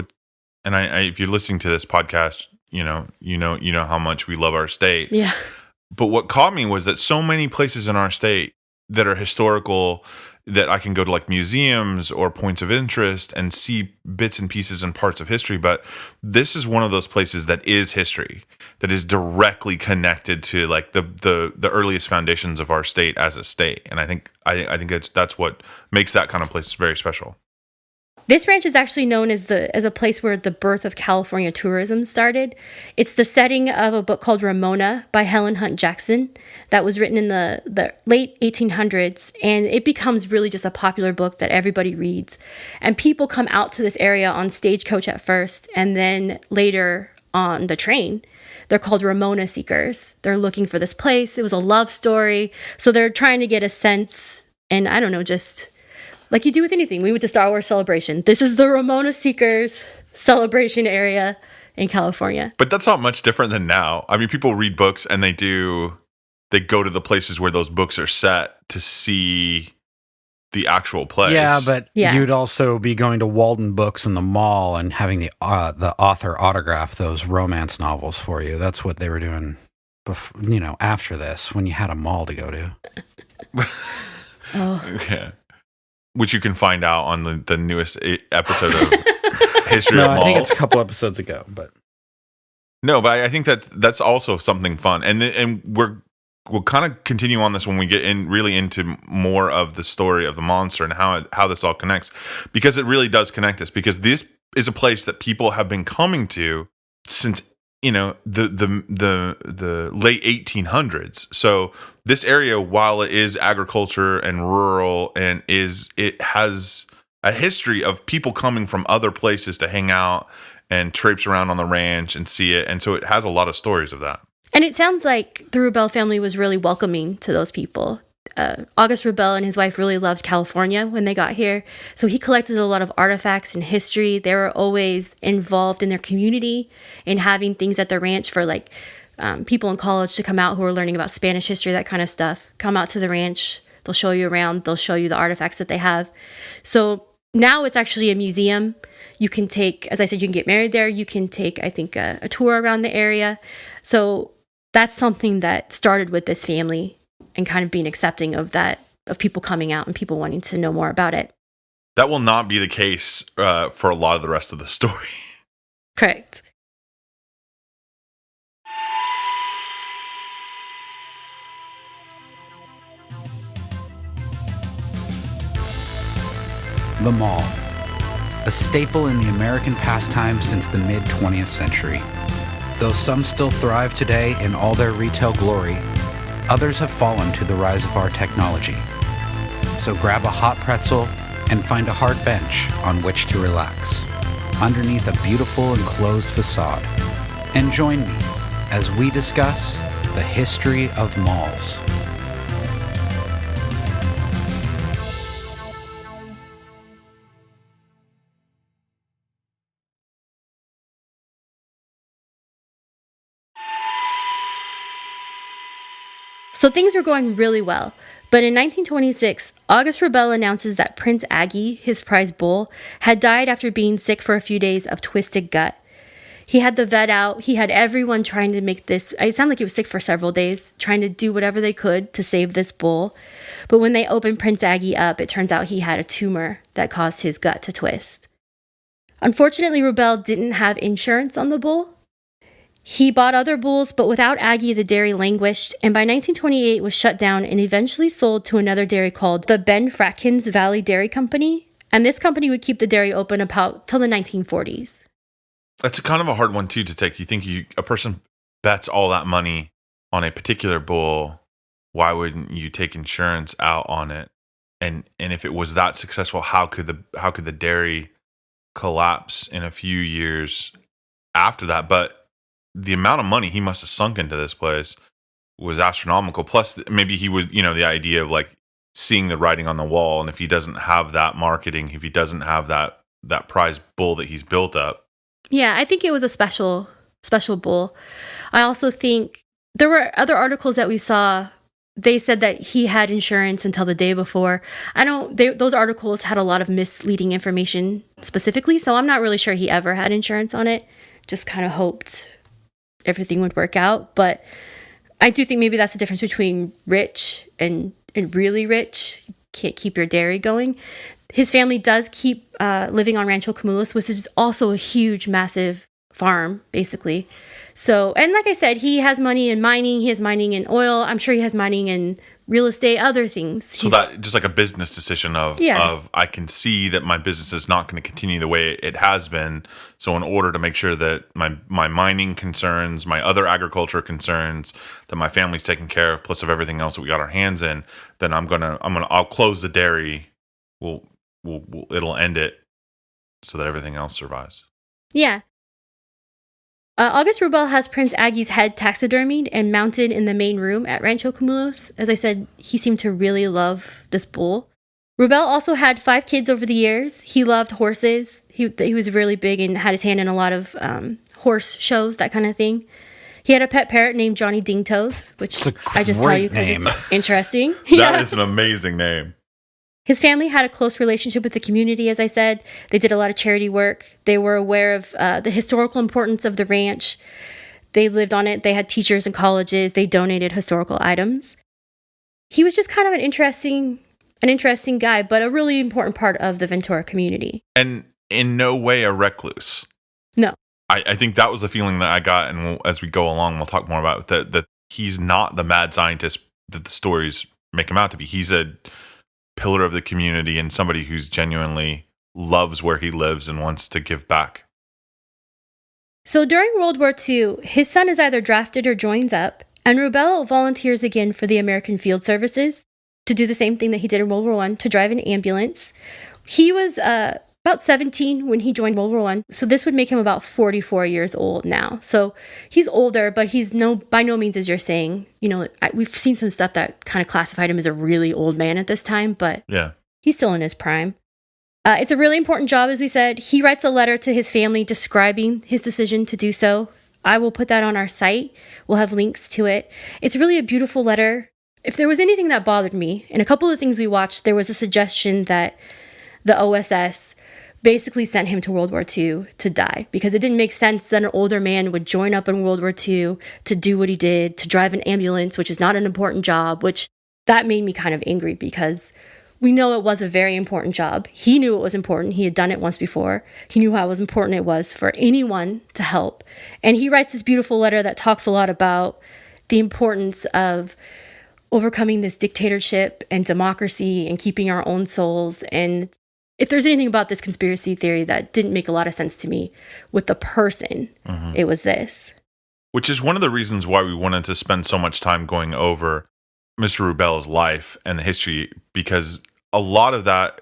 and I if you're listening to this podcast, you know how much we love our state. Yeah. But what caught me was that so many places in our state that are historical, that I can go to like museums or points of interest and see bits and pieces and parts of history. But this is one of those places that is history, that is directly connected to like the earliest foundations of our state as a state. And I think that's what makes that kind of place very special. This ranch is actually known as a place where the birth of California tourism started. It's the setting of a book called Ramona by Helen Hunt Jackson that was written in the late 1800s, and it becomes really just a popular book that everybody reads. And people come out to this area on stagecoach at first, and then later on the train. They're called Ramona seekers. They're looking for this place. It was a love story, so they're trying to get a sense, and I don't know, just like you do with anything. We went to Star Wars Celebration. This is the Ramona Seekers celebration area in California. But that's not much different than now. I mean, people read books and they go to the places where those books are set to see the actual place. Yeah, but you'd also be going to Walden Books in the mall and having the author autograph those romance novels for you. That's what they were doing after this, when you had a mall to go to. Okay. Which you can find out on the newest episode of History of Malls. I think it's a couple episodes ago, but I think that's also something fun, and we'll kind of continue on this when we get into more of the story of the monster and how this all connects, because it really does connect us. Because this is a place that people have been coming to since the late 1800s. So this area, while it is agriculture and rural, and it has a history of people coming from other places to hang out and traipse around on the ranch and see it. And so it has a lot of stories of that. And it sounds like the Rubell family was really welcoming to those people. August Rubell and his wife really loved California when they got here. So he collected a lot of artifacts and history. They were always involved in their community and having things at the ranch for people in college to come out who are learning about Spanish history, that kind of stuff. Come out to the ranch. They'll show you around. They'll show you the artifacts that they have. So now it's actually a museum. You can take, as I said, you can get married there. You can take, I think, a tour around the area. So that's something that started with this family and kind of being accepting of that, of people coming out and people wanting to know more about it. That will not be the case for a lot of the rest of the story. Correct. The mall, a staple in the American pastime since the mid-20th century. Though some still thrive today in all their retail glory, others have fallen to the rise of our technology. So grab a hot pretzel and find a hard bench on which to relax, underneath a beautiful enclosed facade. And join me as we discuss the history of malls. So things were going really well. But in 1926, August Rubell announces that Prince Aggie, his prize bull, had died after being sick for a few days of twisted gut. He had the vet out. He had everyone trying to make this. It sounded like he was sick for several days, trying to do whatever they could to save this bull. But when they opened Prince Aggie up, it turns out he had a tumor that caused his gut to twist. Unfortunately, Rubell didn't have insurance on the bull. He bought other bulls, but without Aggie, the dairy languished, and by 1928 was shut down and eventually sold to another dairy called the Ben Fratkins Valley Dairy Company. And this company would keep the dairy open about till the 1940s. That's kind of a hard one, too, to take. You think a person bets all that money on a particular bull, why wouldn't you take insurance out on it? And if it was that successful, how could the dairy collapse in a few years after that? But the amount of money he must have sunk into this place was astronomical. Plus, maybe he would, the idea of like seeing the writing on the wall. And if he doesn't have that marketing, if he doesn't have that prize bull that he's built up. Yeah, I think it was a special bull. I also think there were other articles that we saw. They said that he had insurance until the day before. Those articles had a lot of misleading information specifically. So I'm not really sure he ever had insurance on it. Just kind of hoped everything would work out. But I do think maybe that's the difference between rich and really rich. You can't keep your dairy going. His family does keep living on Rancho Camulos, which is also a huge, massive farm, basically. So, and like I said, he has money in mining. He has mining in oil. I'm sure he has mining in real estate, other things. So that just like a business decision of I can see that my business is not going to continue the way it has been. So in order to make sure that my mining concerns, my other agriculture concerns, that my family's taken care of, plus of everything else that we got our hands in, then I'll close the dairy. It'll end it so that everything else survives. Yeah. August Rubell has Prince Aggie's head taxidermied and mounted in the main room at Rancho Camulos. As I said, he seemed to really love this bull. Rubell also had 5 kids over the years. He loved horses. He was really big and had his hand in a lot of horse shows, that kind of thing. He had a pet parrot named Johnny Dingtoes, which I just tell you because it's interesting. That is an amazing name. His family had a close relationship with the community, as I said. They did a lot of charity work. They were aware of the historical importance of the ranch. They lived on it. They had teachers in colleges. They donated historical items. He was just kind of an interesting guy, but a really important part of the Ventura community. And in no way a recluse. No. I think that was the feeling that I got, and as we go along, we'll talk more about that he's not the mad scientist that the stories make him out to be. He's a pillar of the community and somebody who's genuinely loves where he lives and wants to give back. So during World War II, his son is either drafted or joins up, and Rubell volunteers again for the American Field Services to do the same thing that he did in World War I, to drive an ambulance. He was about 17 when he joined World War I, so this would make him about 44 years old now. So he's older, but he's by no means, as you're saying, we've seen some stuff that kind of classified him as a really old man at this time, but yeah, he's still in his prime. It's a really important job, as we said. He writes a letter to his family describing his decision to do so. I will put that on our site. We'll have links to it. It's really a beautiful letter. If there was anything that bothered me, in a couple of things we watched, there was a suggestion that the OSS basically sent him to World War II to die, because it didn't make sense that an older man would join up in World War II to do what he did, to drive an ambulance, which is not an important job, which that made me kind of angry, because we know it was a very important job. He knew it was important. He had done it once before. He knew how important it was for anyone to help. And he writes this beautiful letter that talks a lot about the importance of overcoming this dictatorship and democracy and keeping our own souls. And if there's anything about this conspiracy theory that didn't make a lot of sense to me with the person, it was this. Which is one of the reasons why we wanted to spend so much time going over Mr. Rubell's life and the history, because a lot of that,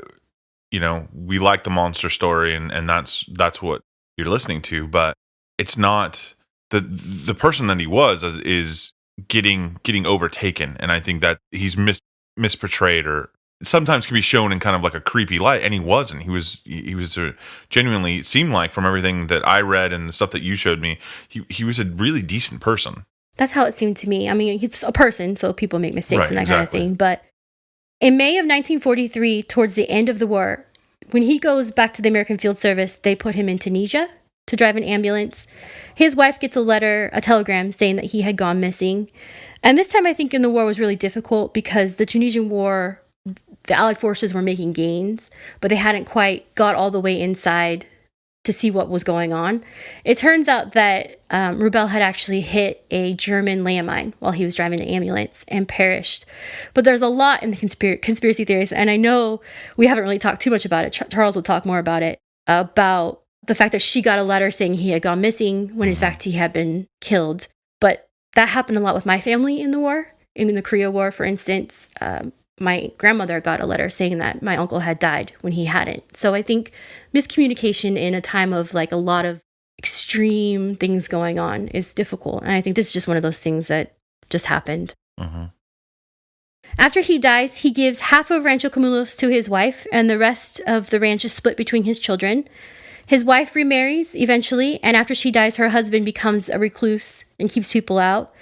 we like the monster story and that's what you're listening to, but it's not the person that he was is getting overtaken. And I think that he's misportrayed, or sometimes can be shown in kind of like a creepy light, and he wasn't. He was genuinely, it seemed like, from everything that I read and the stuff that you showed me, he was a really decent person. That's how it seemed to me. I mean, he's a person, so people make mistakes and that kind of thing. But in May of 1943, towards the end of the war, when he goes back to the American Field Service, they put him in Tunisia to drive an ambulance. His wife gets a telegram saying that he had gone missing. And this time, I think, in the war was really difficult, because the Tunisian war, the Allied forces were making gains, but they hadn't quite got all the way inside to see what was going on. It turns out that Rubell had actually hit a German landmine while he was driving an ambulance and perished. But there's a lot in the conspiracy theories, and I know we haven't really talked too much about it. Charles will talk more about it, about the fact that she got a letter saying he had gone missing when in fact he had been killed. But that happened a lot with my family in the war, in the Korea War, for instance. My grandmother got a letter saying that my uncle had died when he hadn't. So I think miscommunication in a time of like a lot of extreme things going on is difficult. And I think this is just one of those things that just happened. After he dies, he gives half of Rancho Camulos to his wife, and the rest of the ranch is split between his children. His wife remarries eventually, and after she dies, her husband becomes a recluse and keeps people out.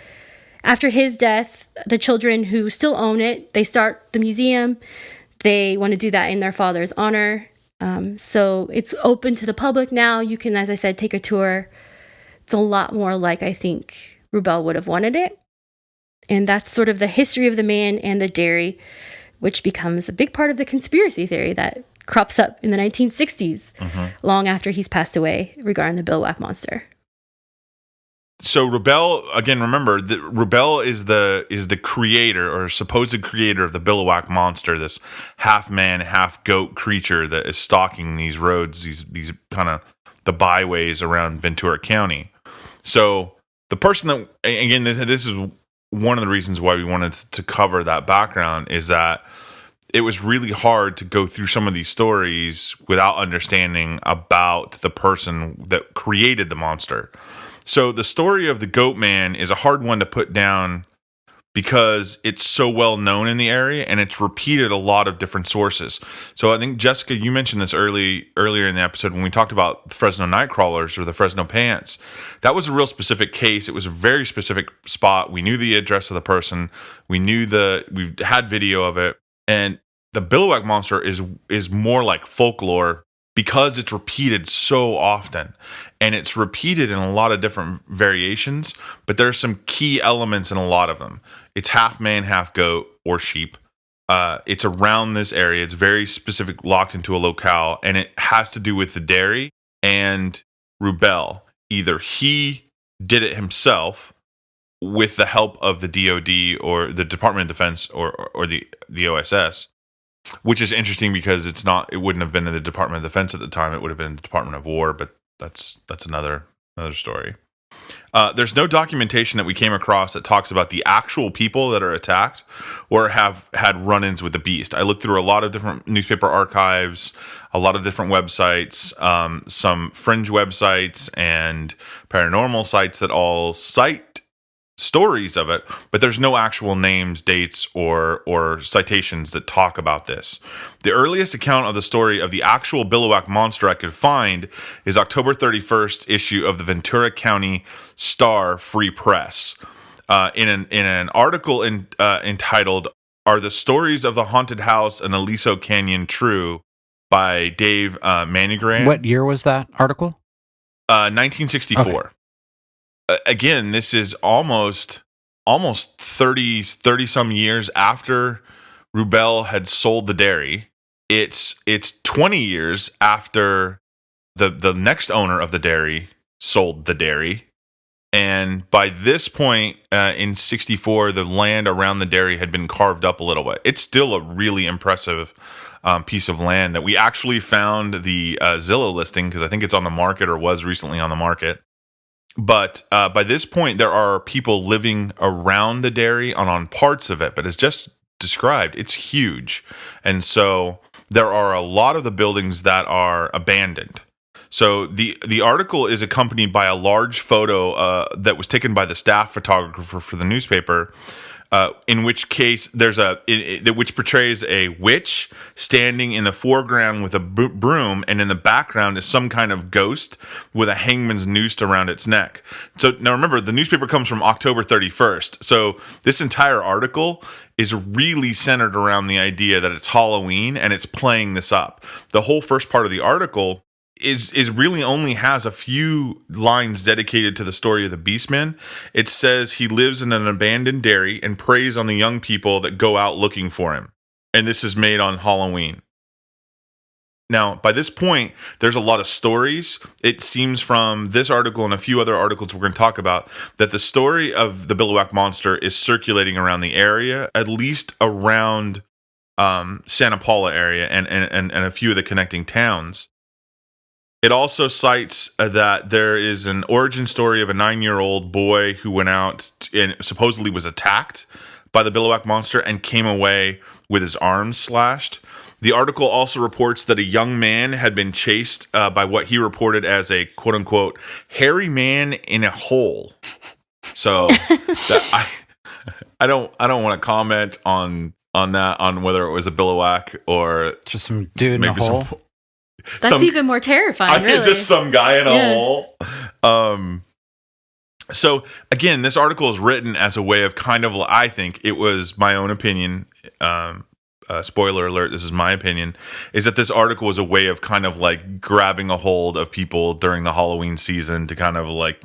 After his death, the children who still own it, they start the museum. They want to do that in their father's honor. So it's open to the public now. You can, as I said, take a tour. It's a lot more like I think Rubell would have wanted it. And that's sort of the history of the man and the dairy, which becomes a big part of the conspiracy theory that crops up in the 1960s, long after he's passed away, regarding the Biliwack Monster. So Rubell, again, remember that Rubell is the creator or supposed creator of the Biliwack Monster, this half man, half goat creature that is stalking these roads, these kind of the byways around Ventura County. So the person that, again, this is one of the reasons why we wanted to cover that background, is that it was really hard to go through some of these stories without understanding about the person that created the monster. So the story of the Goat Man is a hard one to put down because it's so well known in the area and it's repeated a lot of different sources. So I think, Jessica, you mentioned this earlier in the episode when we talked about the Fresno Nightcrawlers or the Fresno Pants. That was a real specific case. It was a very specific spot. We knew the address of the person. We had video of it. And the Biliwack Monster is more like folklore because it's repeated so often, and it's repeated in a lot of different variations, but there are some key elements in a lot of them. It's half man, half goat or sheep. It's around this area. It's very specific, locked into a locale, and it has to do with the dairy and Rubell. Either he did it himself with the help of the DOD or the Department of Defense or the OSS, which is interesting because it wouldn't have been in the Department of Defense at the time. It would have been the Department of War, but that's another story. There's no documentation that we came across that talks about the actual people that are attacked or have had run-ins with the beast. I looked through a lot of different newspaper archives, a lot of different websites, some fringe websites and paranormal sites that all cite stories of it, but there's no actual names, dates, or citations that talk about this. The earliest account of the story of the actual Biliwack Monster I could find is October 31st issue of the Ventura County Star Free Press. In an article entitled "Are the Stories of the Haunted House in Aliso Canyon True?" by Dave Manigran. What year was that article? 1964. Okay. Again, this is almost 30 some years after Rubell had sold the dairy. It's 20 years after the next owner of the dairy sold the dairy. And by this point, in 64, the land around the dairy had been carved up a little bit. It's still a really impressive piece of land that we actually found the Zillow listing, because I think it's on the market or was recently on the market. But by this point, there are people living around the dairy on parts of it. But as just described, it's huge. And so there are a lot of the buildings that are abandoned. So the article is accompanied by a large photo that was taken by the staff photographer for the newspaper, in which case there's which portrays a witch standing in the foreground with a broom, and in the background is some kind of ghost with a hangman's noose around its neck. So now remember, the newspaper comes from October 31st. So this entire article is really centered around the idea that it's Halloween, and it's playing this up. The whole first part of the article is really only has a few lines dedicated to the story of the Beastman. It says he lives in an abandoned dairy and preys on the young people that go out looking for him. And this is made on Halloween. Now, by this point, there's a lot of stories. It seems from this article and a few other articles we're going to talk about that the story of the Biliwack Monster is circulating around the area, at least around Santa Paula area and a few of the connecting towns. It also cites that there is an origin story of a 9-year-old boy who went out and supposedly was attacked by the Biliwack Monster and came away with his arms slashed. The article also reports that a young man had been chased by what he reported as a quote-unquote hairy man in a hole. So I don't want to comment on that, on whether it was a Biliwack or just some dude in a hole. That's even more terrifying, really. Just some guy in a hole. So, again, this article is written as a way of kind of, I think, it was my own opinion, spoiler alert, this is my opinion, is that this article was a way of kind of like grabbing a hold of people during the Halloween season to kind of like,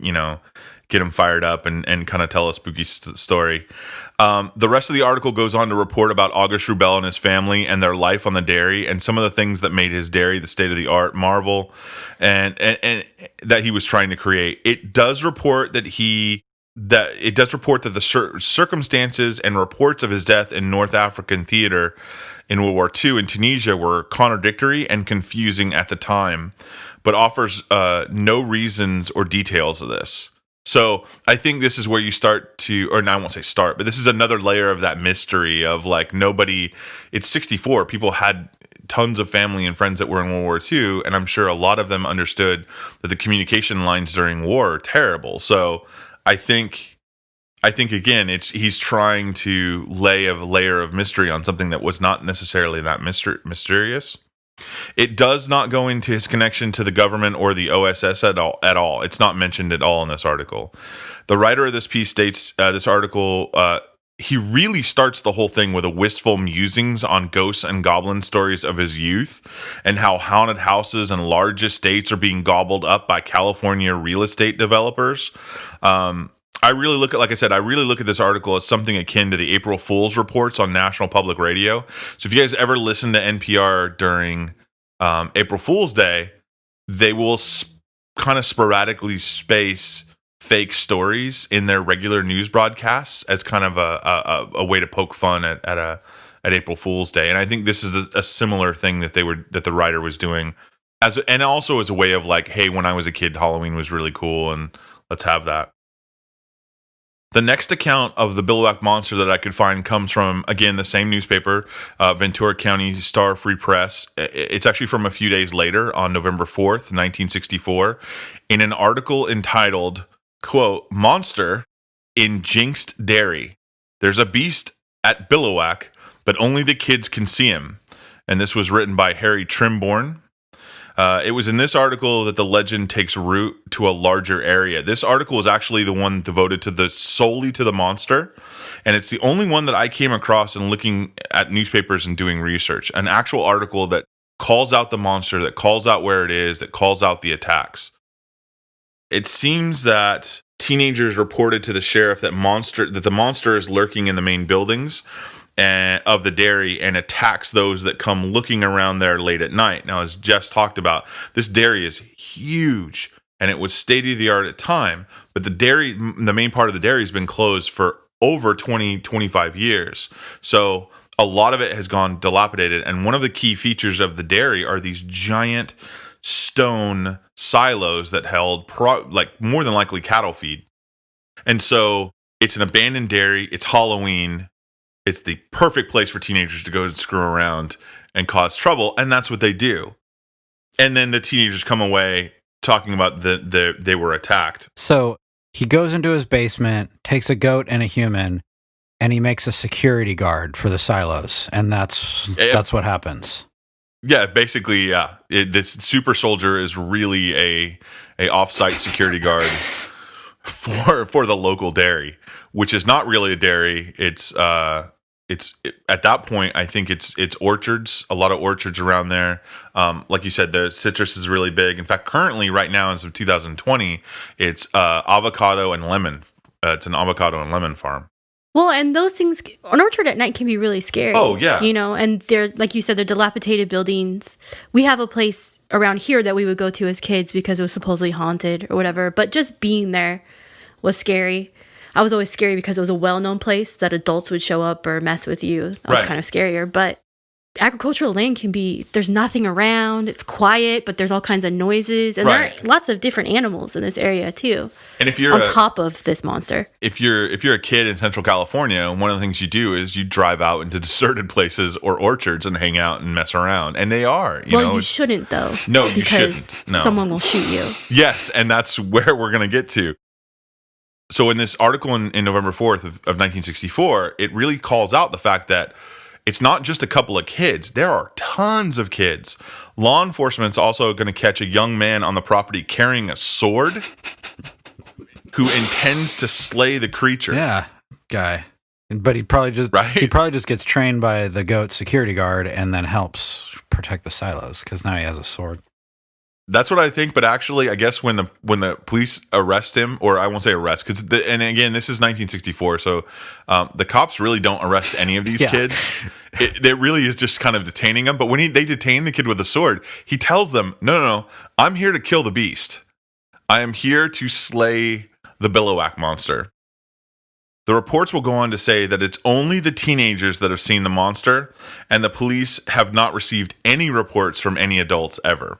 get them fired up and kind of tell a spooky story. The rest of the article goes on to report about Augustus Rubell and his family and their life on the dairy and some of the things that made his dairy the state-of-the-art marvel and that he was trying to create. It does report that the circumstances and reports of his death in North African theater in World War II in Tunisia were contradictory and confusing at the time, but offers no reasons or details of this. So I think this is where you start to, or no, I won't say start, but this is another layer of that mystery of like it's 64. People had tons of family and friends that were in World War II, and I'm sure a lot of them understood that the communication lines during war are terrible. So I think again, he's trying to lay a layer of mystery on something that was not necessarily that mysterious. It does not go into his connection to the government or the OSS at all. It's not mentioned at all in this article. The writer of this piece states this article, he really starts the whole thing with a wistful musings on ghosts and goblin stories of his youth and how haunted houses and large estates are being gobbled up by California real estate developers. I really look at this article as something akin to the April Fool's reports on National Public Radio. So if you guys ever listen to NPR during April Fool's Day, they will kind of sporadically space fake stories in their regular news broadcasts as kind of a way to poke fun at April Fool's Day. And I think this is a similar thing that the writer was doing and also as a way of like, hey, when I was a kid, Halloween was really cool and let's have that. The next account of the Biliwack Monster that I could find comes from, again, the same newspaper, Ventura County Star Free Press. It's actually from a few days later on November 4th, 1964, in an article entitled, quote, "Monster in Jinxed Dairy. There's a beast at Biliwack, but only the kids can see him." And this was written by Harry Trimborn. It was in this article that the legend takes root to a larger area. This article is actually the one devoted solely to the monster, and it's the only one that I came across in looking at newspapers and doing research. An actual article that calls out the monster, that calls out where it is, that calls out the attacks. It seems that teenagers reported to the sheriff that the monster is lurking in the main buildings of the dairy and attacks those that come looking around there late at night. Now, as Jess talked about, this dairy is huge and it was state-of-the-art at the time, but the main part of the dairy has been closed for over 25 years. So a lot of it has gone dilapidated, and one of the key features of the dairy are these giant stone silos that held more than likely cattle feed. And so it's an abandoned dairy, it's Halloween, it's the perfect place for teenagers to go and screw around and cause trouble, and that's what they do. And then the teenagers come away talking about they were attacked. So he goes into his basement, takes a goat and a human, and he makes a security guard for the silos, and that's what happens. Yeah, basically, yeah. This super soldier is really a off-site security guard for the local dairy, which is not really a dairy. It's at that point, I think it's orchards, a lot of orchards around there. Like you said, the citrus is really big. In fact, currently, right now, as of 2020, it's avocado and lemon. It's an avocado and lemon farm. Well, and those things, an orchard at night can be really scary. Oh, yeah. And they're, like you said, they're dilapidated buildings. We have a place around here that we would go to as kids because it was supposedly haunted or whatever. But just being there was scary. I was always scary because it was a well-known place that adults would show up or mess with you. That was kind of scarier. But agricultural land there's nothing around. It's quiet, but there's all kinds of noises. And there are lots of different animals in this area, too. And if you're on top of this monster. If you're a kid in Central California, one of the things you do is you drive out into deserted places or orchards and hang out and mess around. And they are. You shouldn't, though. No, you shouldn't. No. Someone will shoot you. Yes, and that's where we're going to get to. So in this article in November 4th of 1964, it really calls out the fact that it's not just a couple of kids. There are tons of kids. Law enforcement's also going to catch a young man on the property carrying a sword who intends to slay the creature. Yeah, guy. But he probably right? just gets trained by the goat security guard and then helps protect the silos because now he has a sword. That's what I think, but actually, I guess when the police arrest him, or I won't say arrest, because and again, this is 1964, so the cops really don't arrest any of these Yeah. kids. It really is just kind of detaining them. But when they detain the kid with a sword, he tells them, "No, I'm here to kill the beast. I am here to slay the Biliwack Monster." The reports will go on to say that it's only the teenagers that have seen the monster, and the police have not received any reports from any adults ever.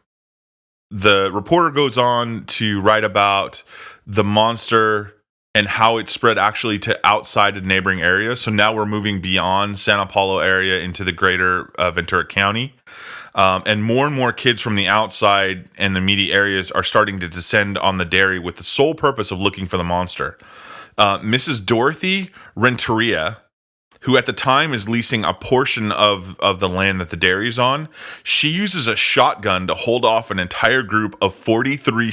The reporter goes on to write about the monster and how it spread actually to outside of neighboring areas. So now we're moving beyond Santa Paula area into the greater Ventura County. And more kids from the outside and the immediate areas are starting to descend on the dairy with the sole purpose of looking for the monster. Mrs. Dorothy Renteria, who at the time is leasing a portion of the land that the dairy's on, she uses a shotgun to hold off an entire group of 43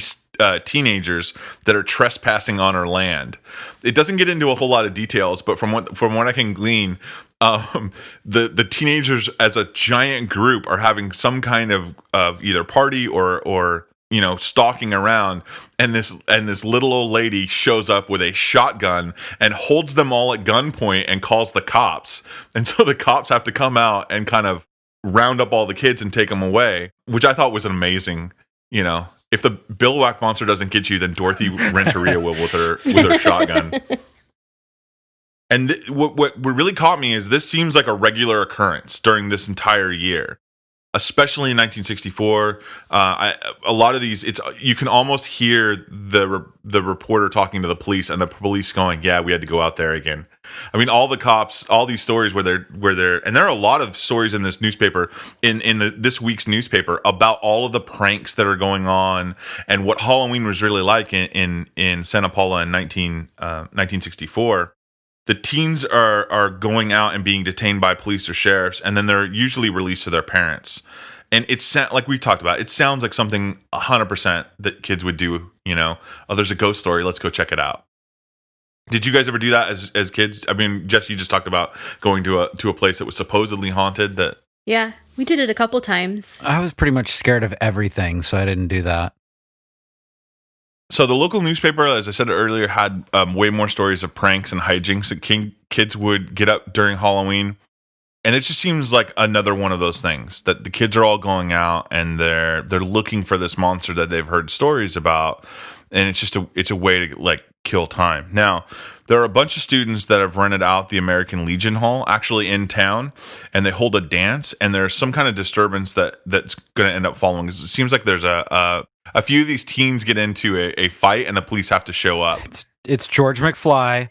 teenagers that are trespassing on her land. It doesn't get into a whole lot of details, but from what I can glean, the teenagers as a giant group are having some kind of either party or stalking around, and this little old lady shows up with a shotgun and holds them all at gunpoint and calls the cops. And so the cops have to come out and kind of round up all the kids and take them away, which I thought was amazing. If the Biliwack Monster doesn't get you, then Dorothy Renteria will with her shotgun. And what really caught me is this seems like a regular occurrence during this entire year. Especially in 1964, a lot of these, you can almost hear the reporter talking to the police, and the police going, "Yeah, we had to go out there again." I mean, all the cops, all these stories where they're, and there are a lot of stories in this newspaper, in this week's newspaper, about all of the pranks that are going on and what Halloween was really like in Santa Paula in 1964. The teens are going out and being detained by police or sheriffs, and then they're usually released to their parents. And it's like we talked about, it sounds like something 100% that kids would do. Oh, there's a ghost story, let's go check it out. Did you guys ever do that as kids? I mean, Jess, you just talked about going to a place that was supposedly haunted. That Yeah, we did it a couple times. I was pretty much scared of everything, so I didn't do that. So the local newspaper, as I said earlier, had way more stories of pranks and hijinks that kids would get up during Halloween. And it just seems like another one of those things that the kids are all going out and they're looking for this monster that they've heard stories about. And it's just it's a way to kill time. Now, there are a bunch of students that have rented out the American Legion Hall actually in town, and they hold a dance, and there's some kind of disturbance that's going to end up following. It seems like there's a few of these teens get into a fight, and the police have to show up. It's George McFly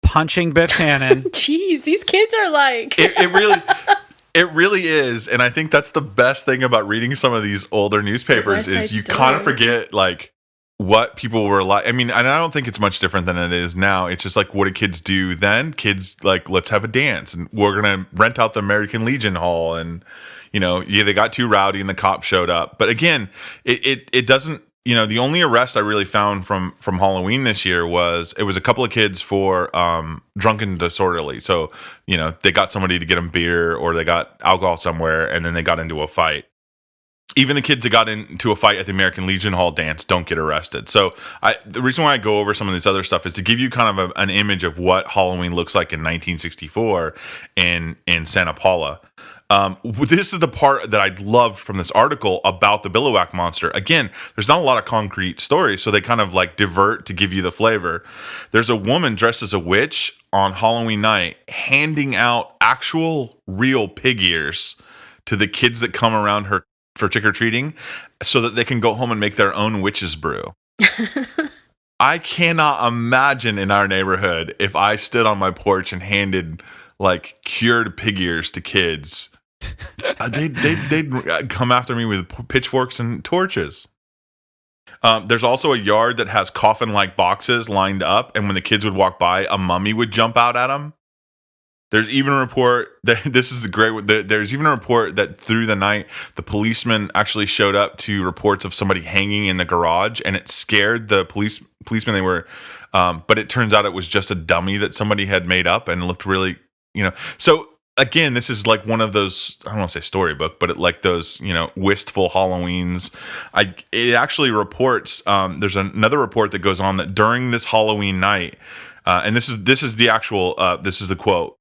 punching Biff Tannen. Jeez, these kids are like... It really is, and I think that's the best thing about reading some of these older newspapers is you kind of forget what people were like. I mean, and I don't think it's much different than it is now. It's just what do kids do then? Kids let's have a dance, and we're gonna rent out the American Legion Hall, and they got too rowdy and the cops showed up. But again, it doesn't. The only arrest I really found from Halloween this year was a couple of kids for drunken and disorderly. So they got somebody to get them beer, or they got alcohol somewhere, and then they got into a fight. Even the kids that got into a fight at the American Legion Hall dance don't get arrested. So the reason why I go over some of this other stuff is to give you kind of an image of what Halloween looks like in 1964 in Santa Paula. This is the part that I loved from this article about the Biliwack Monster. Again, there's not a lot of concrete stories, so they kind of divert to give you the flavor. There's a woman dressed as a witch on Halloween night handing out actual real pig ears to the kids that come around her for trick-or-treating so that they can go home and make their own witch's brew. I cannot imagine in our neighborhood if I stood on my porch and handed cured pig ears to kids. They'd come after me with pitchforks and torches. There's also a yard that has coffin-like boxes lined up, and when the kids would walk by, a mummy would jump out at them. There's even a report that there's even a report that through the night, the policeman actually showed up to reports of somebody hanging in the garage, and it scared the policemen they were. But it turns out it was just a dummy that somebody had made up and looked really, So again, this is like one of those, I don't want to say storybook, but like those, wistful Halloweens. It actually reports, there's another report that goes on that during this Halloween night, and this is the actual, this is the quote.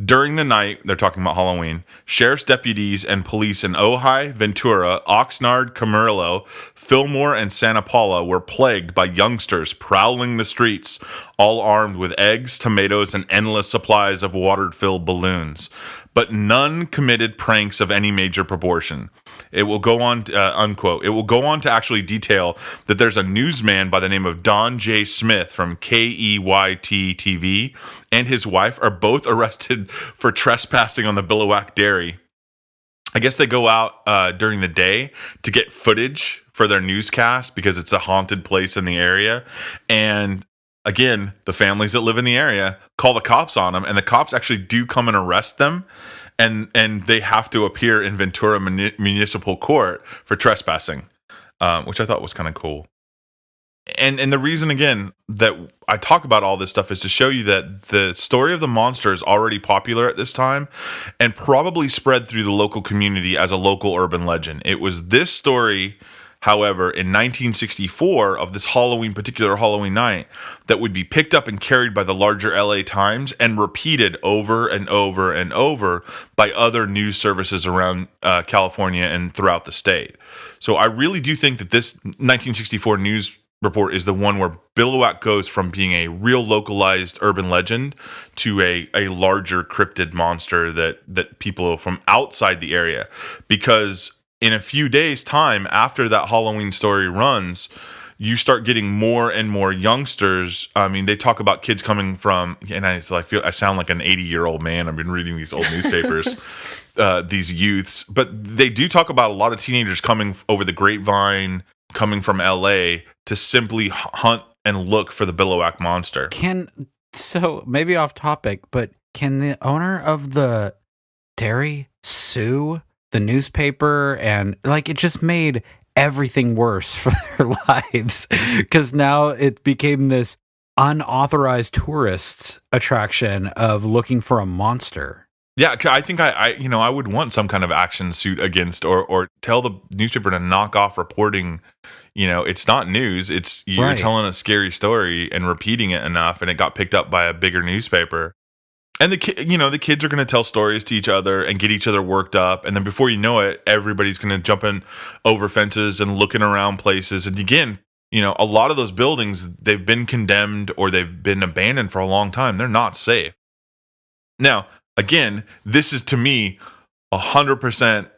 During the night, they're talking about Halloween, sheriff's deputies and police in Ojai, Ventura, Oxnard, Camarillo, Fillmore, and Santa Paula were plagued by youngsters prowling the streets, all armed with eggs, tomatoes, and endless supplies of water-filled balloons. But none committed pranks of any major proportion. It will go on, unquote. It will go on to actually detail that there's a newsman by the name of Don J. Smith from KEYT TV and his wife are both arrested for trespassing on the Biliwack Dairy. I guess they go out during the day to get footage for their newscast because it's a haunted place in the area. And again, the families that live in the area call the cops on them, and the cops actually do come and arrest them. And they have to appear in Ventura Municipal Court for trespassing, which I thought was kind of cool. And the reason, again, that I talk about all this stuff is to show you that the story of the monster is already popular at this time and probably spread through the local community as a local urban legend. It was this story, however, in 1964 of this particular Halloween night that would be picked up and carried by the larger LA Times and repeated over and over and over by other news services around California and throughout the state. So I really do think that this 1964 news report is the one where Biliwack goes from being a real localized urban legend to a larger cryptid monster that people from outside the area, because in a few days' time after that Halloween story runs, you start getting more and more youngsters. I mean, they talk about kids coming from, and I sound like an 80-year-old man. I've been reading these old newspapers, these youths, but they do talk about a lot of teenagers coming over the grapevine, coming from LA to simply hunt and look for the Biliwack Monster. So maybe off topic, but can the owner of the dairy sue the newspaper? And like, it just made everything worse for their lives, because now it became this unauthorized tourist attraction of looking for a monster. Yeah, I think I would want some kind of action suit against, or tell the newspaper to knock off reporting. It's not news. It's you're Right. telling a scary story and repeating it enough, and it got picked up by a bigger newspaper. And the kids are going to tell stories to each other and get each other worked up, and then before you know it, everybody's going to jump in over fences and looking around places. And again, a lot of those buildings, they've been condemned or they've been abandoned for a long time. They're not safe. Now, again, this is to me 100%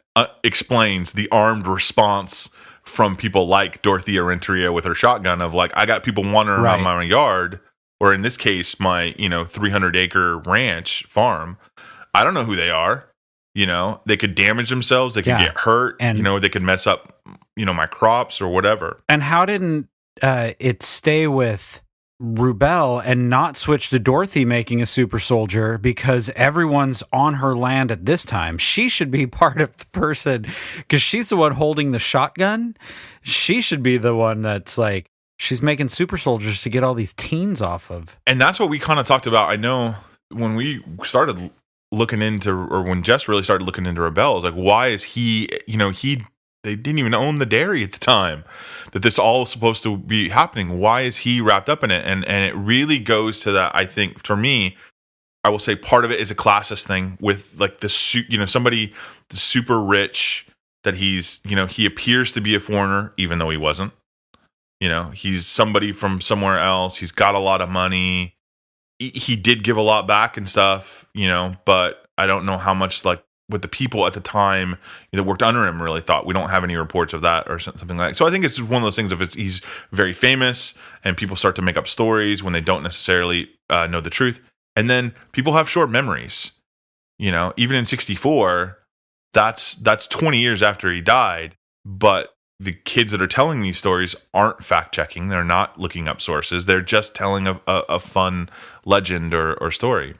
explains the armed response from people like Dorothea Renteria with her shotgun of like, I got people wandering around my yard, or in this case, my 300-acre ranch farm. I don't know who they are. They could damage themselves. They could get hurt. And they could mess up, my crops or whatever. And how didn't it stay with Rubell and not switch to Dorothy making a super soldier, because everyone's on her land at this time? She should be part of the person, because she's the one holding the shotgun. She should be the one that's like, she's making super soldiers to get all these teens off of. And that's what we kind of talked about. I know when we started looking into, or when Jess really started looking into Rubell, I was like, why is he, they didn't even own the dairy at the time that this all was supposed to be happening. Why is he wrapped up in it? And it really goes to that. I think for me, I will say part of it is a classist thing with like somebody super rich that he's, he appears to be a foreigner, even though he wasn't. He's somebody from somewhere else. He's got a lot of money. He did give a lot back and stuff, but I don't know how much, like, what the people at the time that worked under him really thought. We don't have any reports of that or something like that. So I think it's just one of those things of he's very famous and people start to make up stories when they don't necessarily know the truth. And then people have short memories. Even in 64, that's 20 years after he died, but the kids that are telling these stories aren't fact checking. They're not looking up sources. They're just telling a fun legend or story.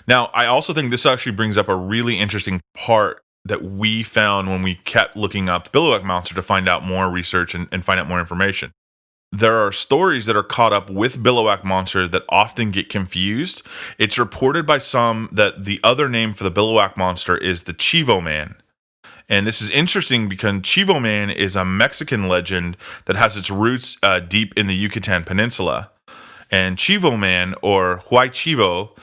Now, I also think this actually brings up a really interesting part that we found when we kept looking up Biliwack Monster to find out more research and find out more information. there are stories that are caught up with Biliwack Monster that often get confused. It's reported by some that the other name for the Biliwack Monster is the Chivo Man. And this is interesting because Chivo Man is a Mexican legend that has its roots deep in the Yucatan Peninsula. And Chivo Man, or Huay Chivo,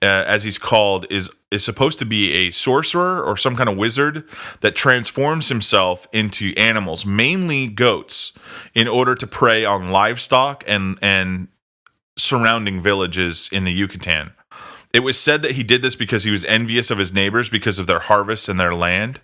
as he's called, is supposed to be a sorcerer or some kind of wizard that transforms himself into animals, mainly goats, in order to prey on livestock and surrounding villages in the Yucatan. It was said that he did this because he was envious of his neighbors because of their harvests and their land.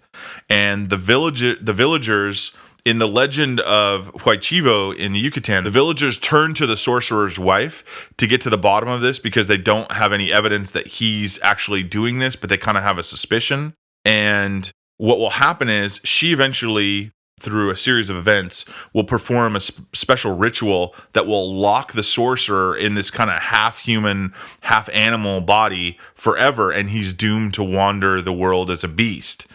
And the villagers in the legend of Huaychivo in the Yucatan, the villagers turn to the sorcerer's wife to get to the bottom of this because they don't have any evidence that he's actually doing this, but they kind of have a suspicion. And what will happen is she eventually, through a series of events, will perform a special ritual that will lock the sorcerer in this kind of half-human, half-animal body forever, and he's doomed to wander the world as a beast.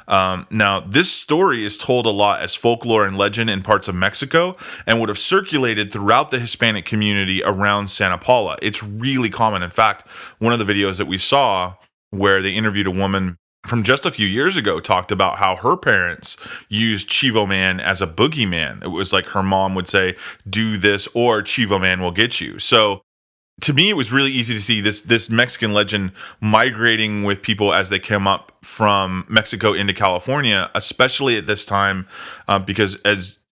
Now, this story is told a lot as folklore and legend in parts of Mexico and would have circulated throughout the Hispanic community around Santa Paula. It's really common. In fact, one of the videos that we saw where they interviewed a woman from just a few years ago talked about how her parents used Chivo Man as a boogeyman. It was like her mom would say, do this or Chivo Man will get you. So to me, it was really easy to see this Mexican legend migrating with people as they came up from Mexico into California, especially at this time, because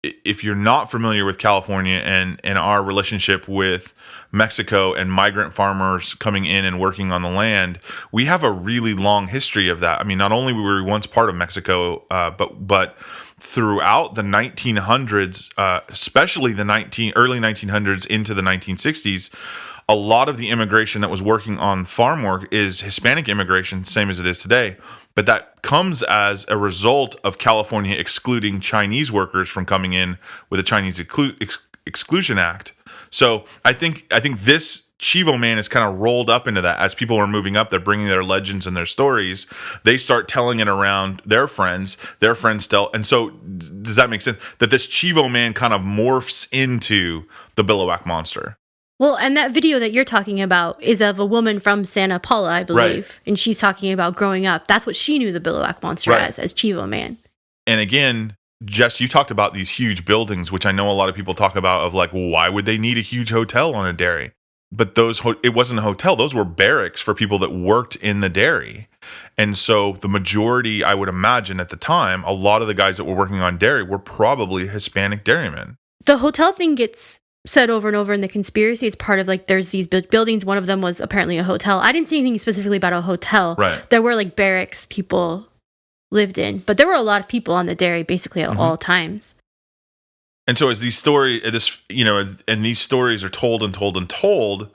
if you're not familiar with California and our relationship with Mexico and migrant farmers coming in and working on the land, we have a really long history of that. I mean, not only were we once part of Mexico, but throughout the 1900s, especially the early 1900s into the 1960s, a lot of the immigration that was working on farm work is Hispanic immigration, same as it is today. But that comes as a result of California excluding Chinese workers from coming in with the Chinese Exclusion Act. So I think this Chivo Man is kind of rolled up into that. As people are moving up, they're bringing their legends and their stories. They start telling it around their friends tell. And so does that make sense? That this Chivo Man kind of morphs into the Biliwack Monster. Well, and that video that you're talking about is of a woman from Santa Paula, I believe. Right. And she's talking about growing up. That's what she knew the Biliwack Monster as Chivo Man. And again, Jess, you talked about these huge buildings, which I know a lot of people talk about of like, well, why would they need a huge hotel on a dairy? But it wasn't a hotel. Those were barracks for people that worked in the dairy. And so the majority, I would imagine at the time, a lot of the guys that were working on dairy were probably Hispanic dairymen. The hotel thing gets said over and over in the conspiracy. It's part of like, there's these buildings. One of them was apparently a hotel. I didn't see anything specifically about a hotel. Right. There were like barracks people lived in, but there were a lot of people on the dairy basically at all times. And so as these stories are told and told and told,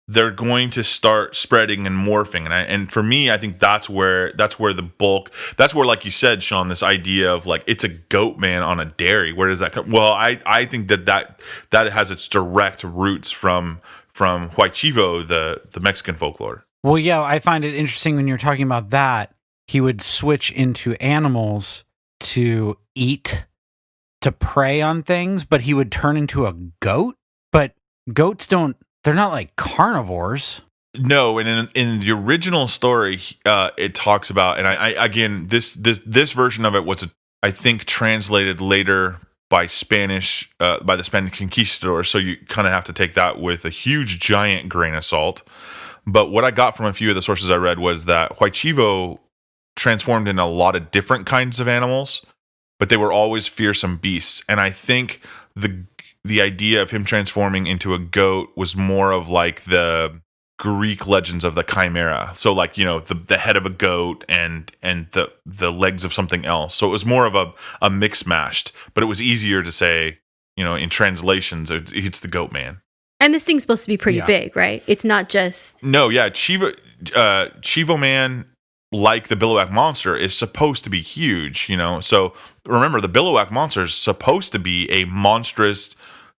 they're going to start spreading and morphing. And for me, I think that's where the bulk, that's where, like you said, Sean, this idea of like, it's a goat man on a dairy. Where does that come? Well, I think that has its direct roots from Huaychivo, the Mexican folklore. Well, yeah, I find it interesting when you're talking about that. He would switch into animals to eat, to prey on things, but he would turn into a goat. But goats they're not like carnivores. No, and in the original story, it talks about, and I again, this version of it was, I think, translated later by Spanish, by the Spanish conquistadors. So you kind of have to take that with a huge, giant grain of salt. But what I got from a few of the sources I read was that Huaychivo transformed in a lot of different kinds of animals, but they were always fearsome beasts. And I think the idea of him transforming into a goat was more of like the Greek legends of the chimera. So like, the head of a goat and the legs of something else. So it was more of a mix mashed, but it was easier to say, in translations, it's the goat man. And this thing's supposed to be pretty big, right? It's not just... No, yeah. Chivo Man, like the Biliwack Monster, is supposed to be huge, So remember, the Biliwack Monster is supposed to be a monstrous,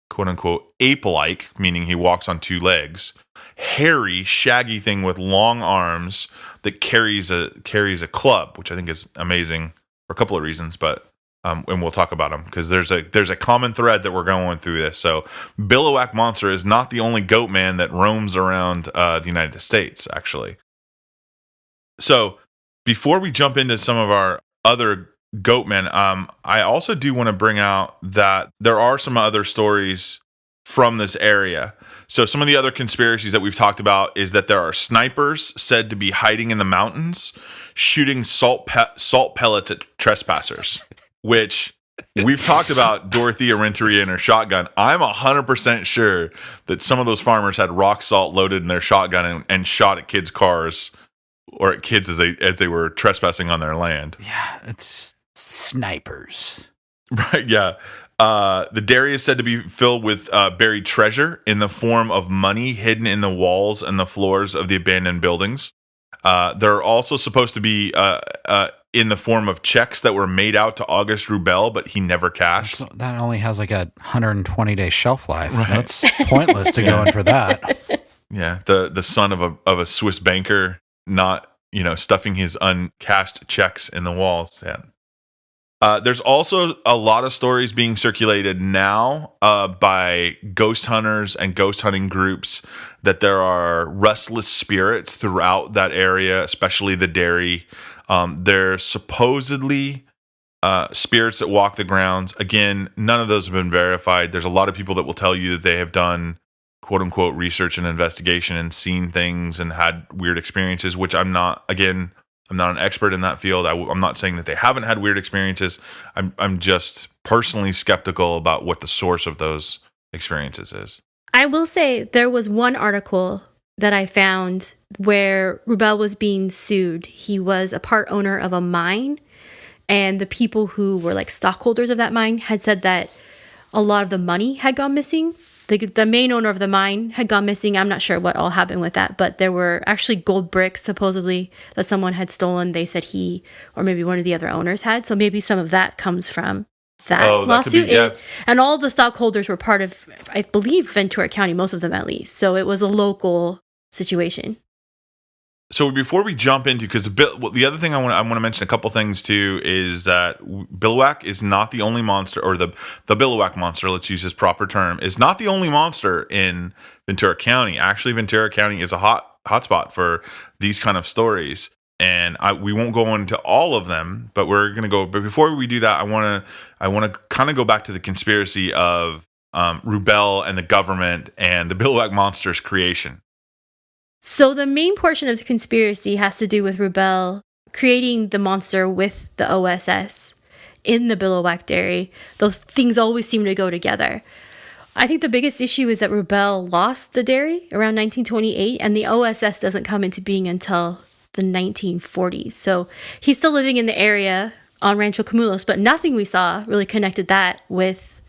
quote-unquote, ape-like, meaning he walks on two legs, hairy, shaggy thing with long arms that carries a club, which I think is amazing for a couple of reasons. But and we'll talk about them because there's a common thread that we're going through this. So Biliwack Monster is not the only goat man that roams around the United States, actually. So before we jump into some of our other goat men, I also do want to bring out that there are some other stories from this area. So some of the other conspiracies that we've talked about is that there are snipers said to be hiding in the mountains, shooting salt pellets at trespassers, which we've talked about Dorothea Renteria and her shotgun. I'm 100% sure that some of those farmers had rock salt loaded in their shotgun and shot at kids' cars or at kids as they were trespassing on their land. Yeah, it's just snipers. Right, yeah. The dairy is said to be filled with buried treasure in the form of money hidden in the walls and the floors of the abandoned buildings. They're also supposed to be in the form of checks that were made out to Augustus Rubell, but he never cashed. That only has like a 120-day shelf life. Right. That's pointless to go in for that. Yeah, the son of a Swiss banker, not stuffing his uncashed checks in the walls. Yeah. There's also a lot of stories being circulated now by ghost hunters and ghost hunting groups that there are restless spirits throughout that area, especially the dairy. There's supposedly spirits that walk the grounds. Again, none of those have been verified. There's a lot of people that will tell you that they have done quote unquote research and investigation and seen things and had weird experiences, which I'm not an expert in that field. I'm not saying that they haven't had weird experiences. I'm just personally skeptical about what the source of those experiences is. I will say there was one article that I found where Rubell was being sued. He was a part owner of a mine, and the people who were like stockholders of that mine had said that a lot of the money had gone missing. The main owner of the mine had gone missing. I'm not sure what all happened with that, but there were actually gold bricks supposedly that someone had stolen. They said he or maybe one of the other owners had. So maybe some of that comes from that lawsuit. And all the stockholders were part of, I believe, Ventura County, most of them at least. So it was a local situation. So before we jump into, because the other thing I want to mention a couple things too is that Biliwack is not the only monster, or the Biliwack Monster, let's use his proper term, is not the only monster in Ventura County. Actually, Ventura County is a hotspot for these kind of stories, and we won't go into all of them, but we're gonna go. But before we do that, I want to kind of go back to the conspiracy of Rubell and the government and the Biliwack Monster's creation. So the main portion of the conspiracy has to do with Rubell creating the monster with the OSS in the Biliwack Dairy. Those things always seem to go together. I think the biggest issue is that Rubell lost the dairy around 1928, and the OSS doesn't come into being until the 1940s. So he's still living in the area on Rancho Camulos, but nothing we saw really connected that with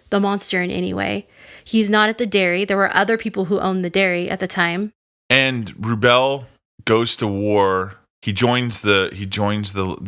the monster in any way. He's not at the dairy. There were other people who owned the dairy at the time. And Rubell goes to war. He joins the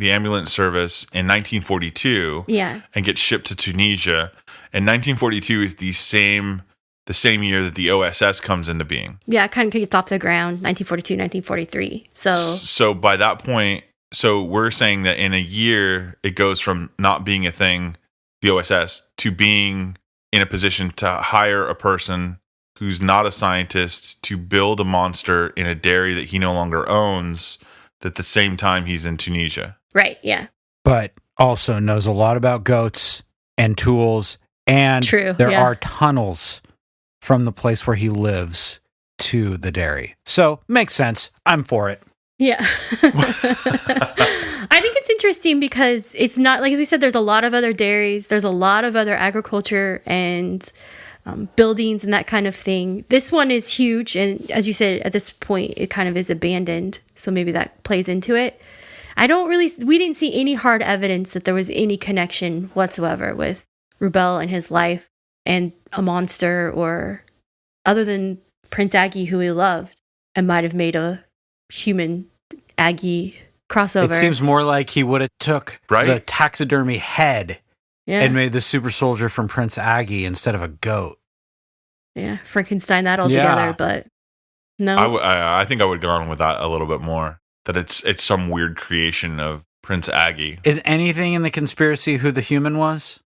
ambulance service in 1942. Yeah. And gets shipped to Tunisia. And 1942 is the same year that the OSS comes into being. Yeah, it kind of gets off the ground, 1942, 1943. So by that point, we're saying that in a year it goes from not being a thing, the OSS, to being in a position to hire a person who's not a scientist to build a monster in a dairy that he no longer owns, at the same time he's in Tunisia. Right, yeah. But also knows a lot about goats and tools, and there are tunnels from the place where he lives to the dairy. So, makes sense. I'm for it. Yeah. I think it's interesting because it's not, like as we said, there's a lot of other dairies, there's a lot of other agriculture and buildings and that kind of thing. This one is huge, and as you said, at this point it kind of is abandoned, so maybe that plays into it. We didn't see any hard evidence that there was any connection whatsoever with Rubell and his life and a monster, or other than Prince Aggie, who he loved and might have made a human Aggie crossover. It seems more like he would have took the taxidermy head and made the super soldier from Prince Aggie instead of a goat. Yeah, Frankenstein that all together, but no. I think I would have gone with that a little bit more. That it's some weird creation of Prince Aggie. Is anything in the conspiracy who the human was?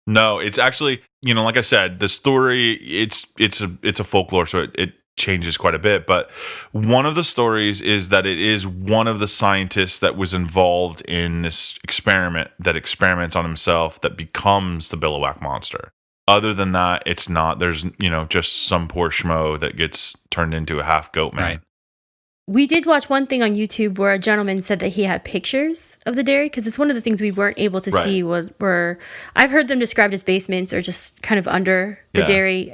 No, it's actually, like I said, the story, it's a folklore, so it changes quite a bit. But one of the stories is that it is one of the scientists that was involved in this experiment that experiments on himself that becomes the Biliwack Monster. Other than that, it's not. There's, just some poor schmo that gets turned into a half goat man. Right. We did watch one thing on YouTube where a gentleman said that he had pictures of the dairy, because it's one of the things we weren't able to see were I've heard them described as basements or just kind of under the dairy.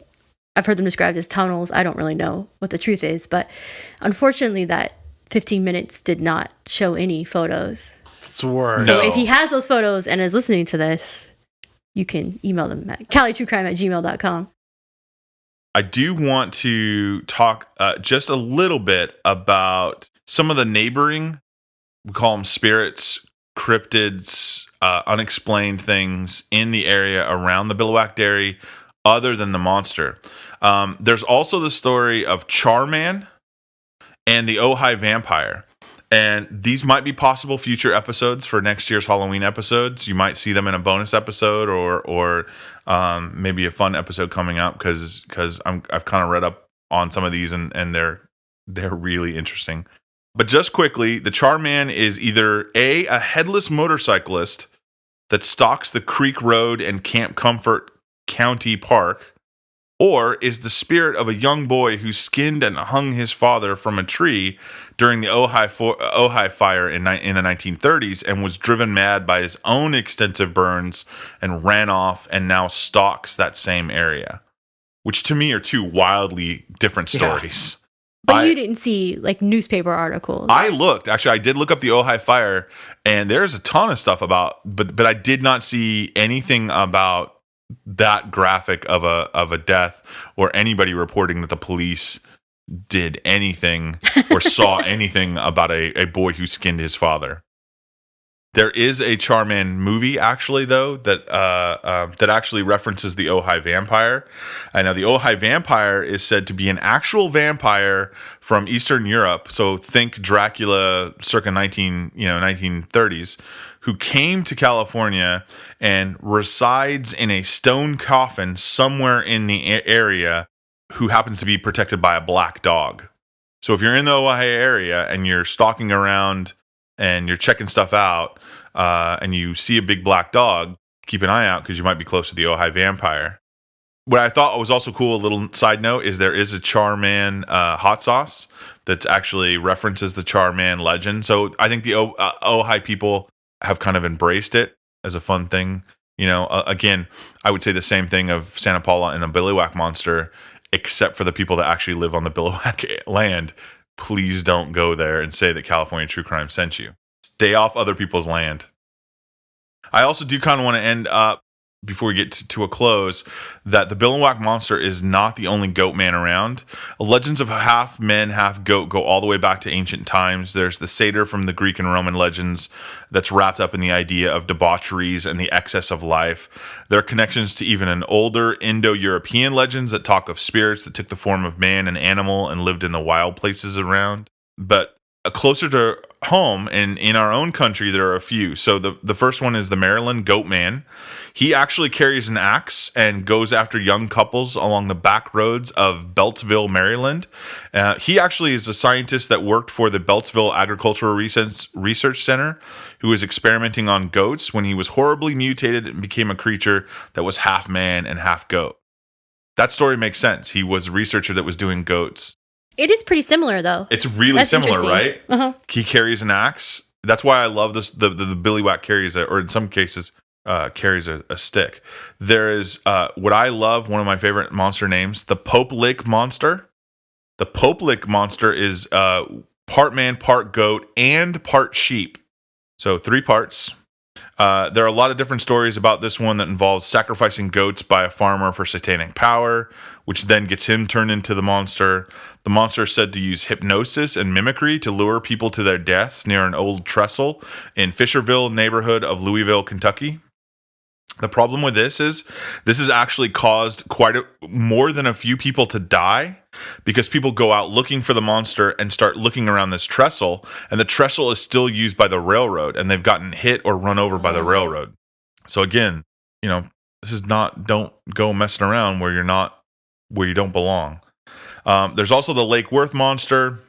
I've heard them described as tunnels. I don't really know what the truth is, but unfortunately that 15 minutes did not show any photos. Swear. So if he has those photos and is listening to this, you can email them at calitruecrime@gmail.com. I do want to talk just a little bit about some of the neighboring, we call them spirits, cryptids, unexplained things in the area around the Biliwack Dairy other than the monster. There's also the story of Charman and the Ojai vampire. And these might be possible future episodes for next year's Halloween episodes. You might see them in a bonus episode or maybe a fun episode coming up because I've kind of read up on some of these and they're really interesting. But just quickly, the Charman is either a headless motorcyclist that stalks the Creek Road and Camp Comfort County Park, or is the spirit of a young boy who skinned and hung his father from a tree during the Ojai fire in the 1930s and was driven mad by his own extensive burns and ran off and now stalks that same area, which to me are two wildly different stories. But you didn't see like newspaper articles. I looked. Actually, I did look up the Ojai fire, and there's a ton of stuff about, but I did not see anything about that graphic of a death or anybody reporting that the police did anything or saw anything about a boy who skinned his father. There is a Charman movie, actually, though, that actually references the Ojai vampire. And now the Ojai vampire is said to be an actual vampire from Eastern Europe. So think Dracula circa 1930s, who came to California and resides in a stone coffin somewhere in the area, who happens to be protected by a black dog. So if you're in the Ojai area and you're stalking around and you're checking stuff out, and you see a big black dog, keep an eye out because you might be close to the Ojai vampire. What I thought was also cool, a little side note, is there is a Charman hot sauce that actually references the Charman legend. So I think the Ojai people have kind of embraced it as a fun thing. Again, I would say the same thing of Santa Paula and the Biliwack Monster, except for the people that actually live on the Biliwack land. Please don't go there and say that California True Crime sent you. Stay off other people's land. I also do kind of want to end up, before we get to a close, that the Biliwack Monster is not the only goat man around. Legends of half man, half goat go all the way back to ancient times. There's the satyr from the Greek and Roman legends that's wrapped up in the idea of debaucheries and the excess of life. There are connections to even an older Indo-European legends that talk of spirits that took the form of man and animal and lived in the wild places around. But closer to home and in our own country, there are a few. So the first one is the Maryland Goat Man. He actually carries an axe and goes after young couples along the back roads of Beltsville, Maryland. He actually is a scientist that worked for the Beltsville Agricultural Research Center, who was experimenting on goats when he was horribly mutated and became a creature that was half man and half goat. That story makes sense. He was a researcher that was doing goats. It is pretty similar, though. It's really similar, right? Uh-huh. He carries an axe. That's why I love this. The Biliwack carries or in some cases, carries a stick. There is what I love, one of my favorite monster names, the bucolic Monster. The bucolic Monster is part man, part goat, and part sheep. So 3 parts. There are a lot of different stories about this one that involves sacrificing goats by a farmer for satanic power, which then gets him turned into the monster. The monster is said to use hypnosis and mimicry to lure people to their deaths near an old trestle in Fisherville neighborhood of Louisville, Kentucky. The problem with this is actually caused more than a few people to die, because people go out looking for the monster and start looking around this trestle, and the trestle is still used by the railroad, and they've gotten hit or run over by the railroad. So again, this is not, don't go messing around where you don't belong. There's also the Lake Worth Monster,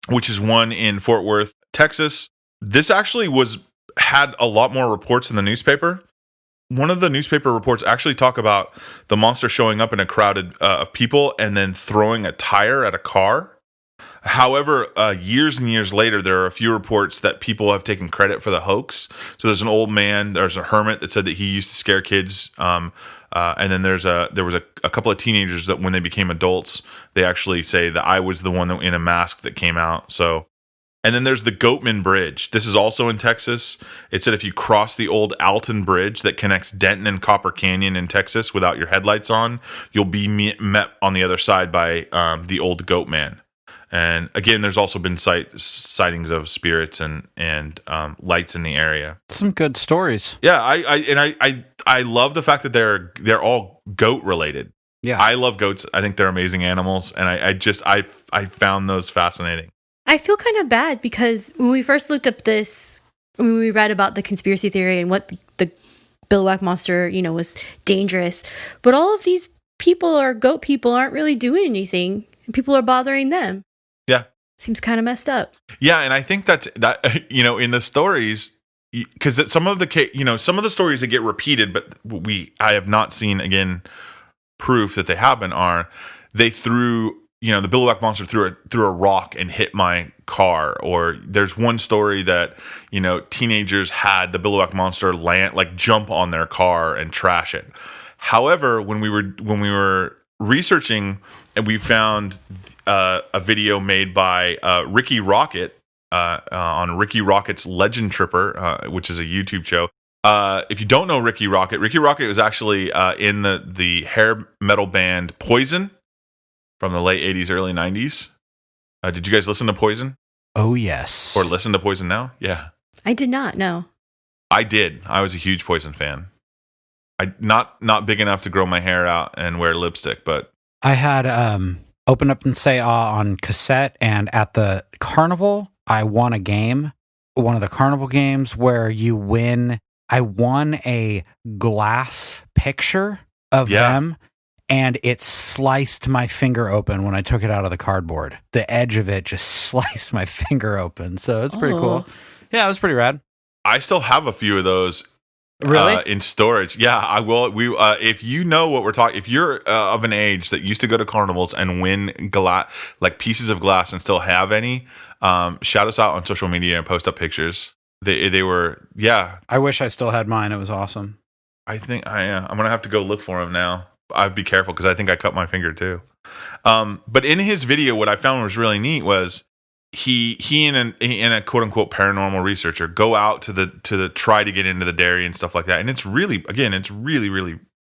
which is one in Fort Worth, Texas. This actually had a lot more reports in the newspaper. One of the newspaper reports actually talk about the monster showing up in a crowd of people and then throwing a tire at a car. However, years and years later, there are a few reports that people have taken credit for the hoax. So there's an old man, there's a hermit that said that he used to scare kids. And then there was a couple of teenagers that when they became adults, they actually say that I was the one that in a mask that came out. So. And then there's the Goatman Bridge. This is also in Texas. It said if you cross the old Alton Bridge that connects Denton and Copper Canyon in Texas without your headlights on, you'll be met on the other side by the old Goatman. And again, there's also been sightings of spirits and lights in the area. Some good stories. Yeah, I love the fact that they're all goat related. Yeah, I love goats. I think they're amazing animals, and I found those fascinating. I feel kind of bad because when we first looked up when we read about the conspiracy theory and what the Biliwack Monster, was dangerous, but all of these goat people aren't really doing anything, and people are bothering them. Yeah. Seems kind of messed up. Yeah, and I think that in the stories, because some of the stories that get repeated, but I have not seen again proof that they happen, are they threw the Biliwack Monster threw a rock and hit my car. Or there's one story that teenagers had the Biliwack Monster jump on their car and trash it. However, when we were researching, and we found a video made by Ricky Rocket on Ricky Rocket's Legend Tripper, which is a YouTube show. If you don't know Ricky Rocket was actually in the hair metal band Poison from the late 80s, early 90s. Did you guys listen to Poison? Oh, yes. Or listen to Poison now? Yeah. I did not, no. I did. I was a huge Poison fan. Not big enough to grow my hair out and wear lipstick, but... I had Open Up and Say Ah on cassette, and at the carnival, I won a game. One of the carnival games where you win... I won a glass picture of them, and it sliced my finger open when I took it out of the cardboard. The edge of it just sliced my finger open. So it's pretty cool. Yeah, it was pretty rad. I still have a few of those in storage. Yeah, I will. If you know what we're talking, if you're of an age that used to go to carnivals and win pieces of glass and still have any, shout us out on social media and post up pictures. They were, yeah. I wish I still had mine. It was awesome. I think I'm going to have to go look for them now. I'd be careful because I think I cut my finger too. But in his video, what I found was really neat was he and a quote unquote paranormal researcher go out to the try to get into the dairy and stuff like that. And it's really